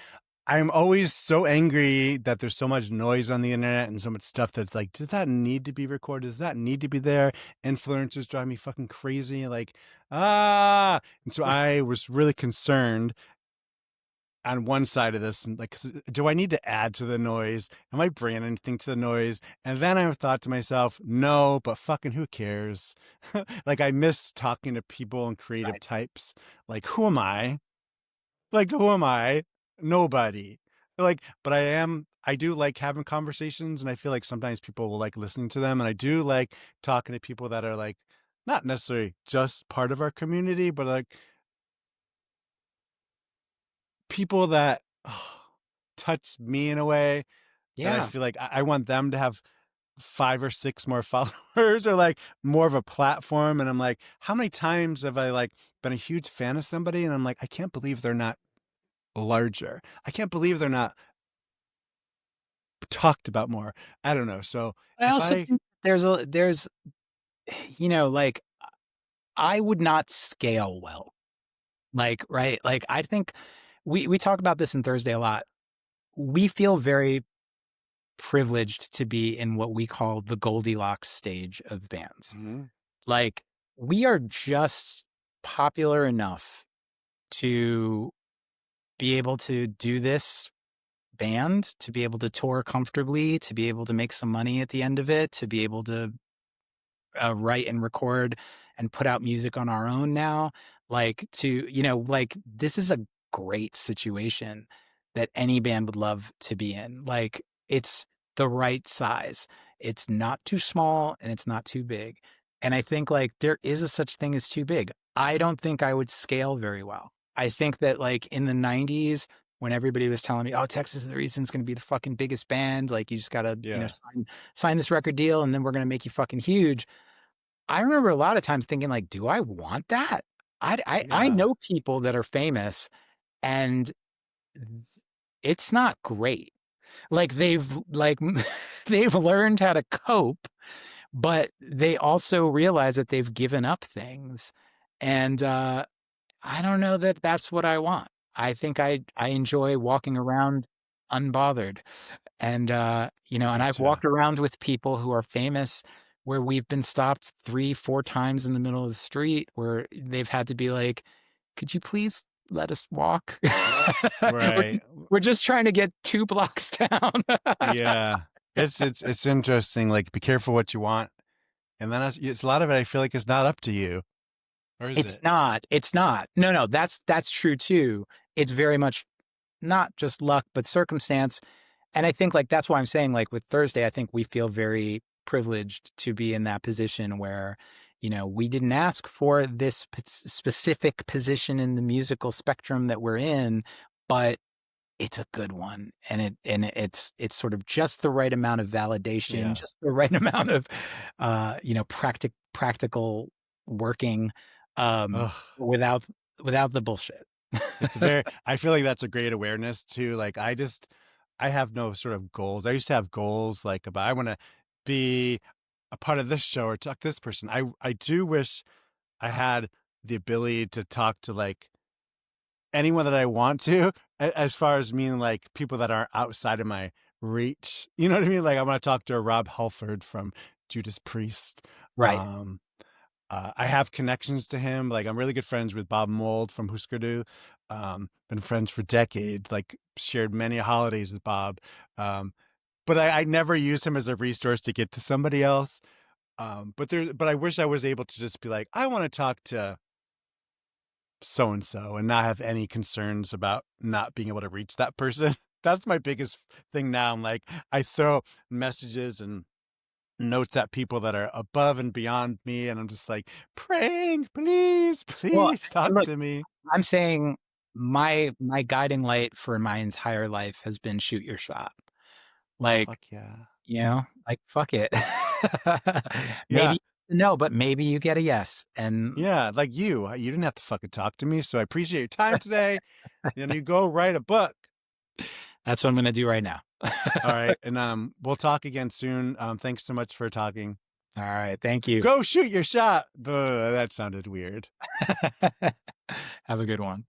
I'm always so angry that there's so much noise on the internet and so much stuff that's like, does that need to be recorded? Does that need to be there? Influencers drive me fucking crazy. Like, and so I was really concerned on one side of this, and like, do I need to add to the noise? Am I bringing anything to the noise? And then I thought to myself, no, but fucking who cares? Like, I miss talking to people and creative Right. types. Like, who am I? Like, who am I? Nobody. Like, but I do like having conversations, and I feel like sometimes people will like listening to them. And I do like talking to people that are like not necessarily just part of our community, but like people that touch me in a way that I Yeah. feel like I want them to have 5 or 6 more followers or like more of a platform. And I'm like, how many times have I like been a huge fan of somebody and I'm like, I can't believe they're not larger. I can't believe they're not talked about more. I don't know. So I if also I, think there's like I would not scale well. Like, right? Like I think we talk about this in Thursday a lot. We feel very privileged to be in what we call the Goldilocks stage of bands. Mhm. Like we are just popular enough to be able to do this band, to be able to tour comfortably, to be able to make some money at the end of it, to be able to write and record and put out music on our own now. Like like this is a great situation that any band would love to be in. Like it's the right size. It's not too small and it's not too big. And I think like there is a such thing as too big. I don't think I would scale very well. I think that like in the 90s when everybody was telling me, "Oh, Texas is the reason it's going to be the fucking biggest band. Like you just got to, Yeah. sign this record deal and then we're going to make you fucking huge." I remember a lot of times thinking like, "Do I want that?" I Yeah. know people that are famous, and it's not great. Like, they've learned how to cope, but they also realize that they've given up things, and, I don't know that that's what I want. I think I enjoy walking around unbothered, and, and I've Gotcha. walked around with people who are famous where we've been stopped 3, 4 times in the middle of the street where they've had to be like, "Could you please let us walk? We're Right. we're just trying to get 2 blocks down." Yeah. It's interesting. Like, be careful what you want, and then it's a lot of it. I feel like it's not up to you, or is It's it? not, it's not. No, that's true too. It's very much not just luck, but circumstance. And I think, like, that's why I'm saying, like, with Thursday, I think we feel very privileged to be in that position where, we didn't ask for this specific position in the musical spectrum that we're in, but it's a good one, and it's sort of just the right amount of validation, Yeah. just the right amount of, practical working, Ugh. without the bullshit. It's very, I feel like that's a great awareness too. Like, I have no sort of goals. I used to have goals like about, I want to be a part of this show or talk to this person. I do wish I had the ability to talk to like anyone that I want to, as far as meaning like people that are outside of my reach. You know what I mean? Like, I want to talk to Rob Halford from Judas Priest. Right. Um, I have connections to him. Like, I'm really good friends with Bob Mould from Husker Du. Been friends for decades. Like, shared many holidays with Bob. Um, but I never use him as a resource to get to somebody else. But I wish I was able to just be like, I want to talk to so and so and not have any concerns about not being able to reach that person. That's my biggest thing now. I'm like, I throw messages and notes at people that are above and beyond me, and I'm just like praying, please, Well, please talk and look, to me. I'm saying my guiding light for my entire life has been shoot your shot. Oh, Like, fuck yeah. like, fuck it. Yeah. Maybe no, but maybe you get a yes, and Yeah, like you didn't have to fucking talk to me, so I appreciate your time today. Then you go write a book. that's what I'm gonna do right now. All right, and we'll talk again soon. Thanks so much for talking. Alright, thank you. Go shoot your shot. That sounded weird. Have a good one.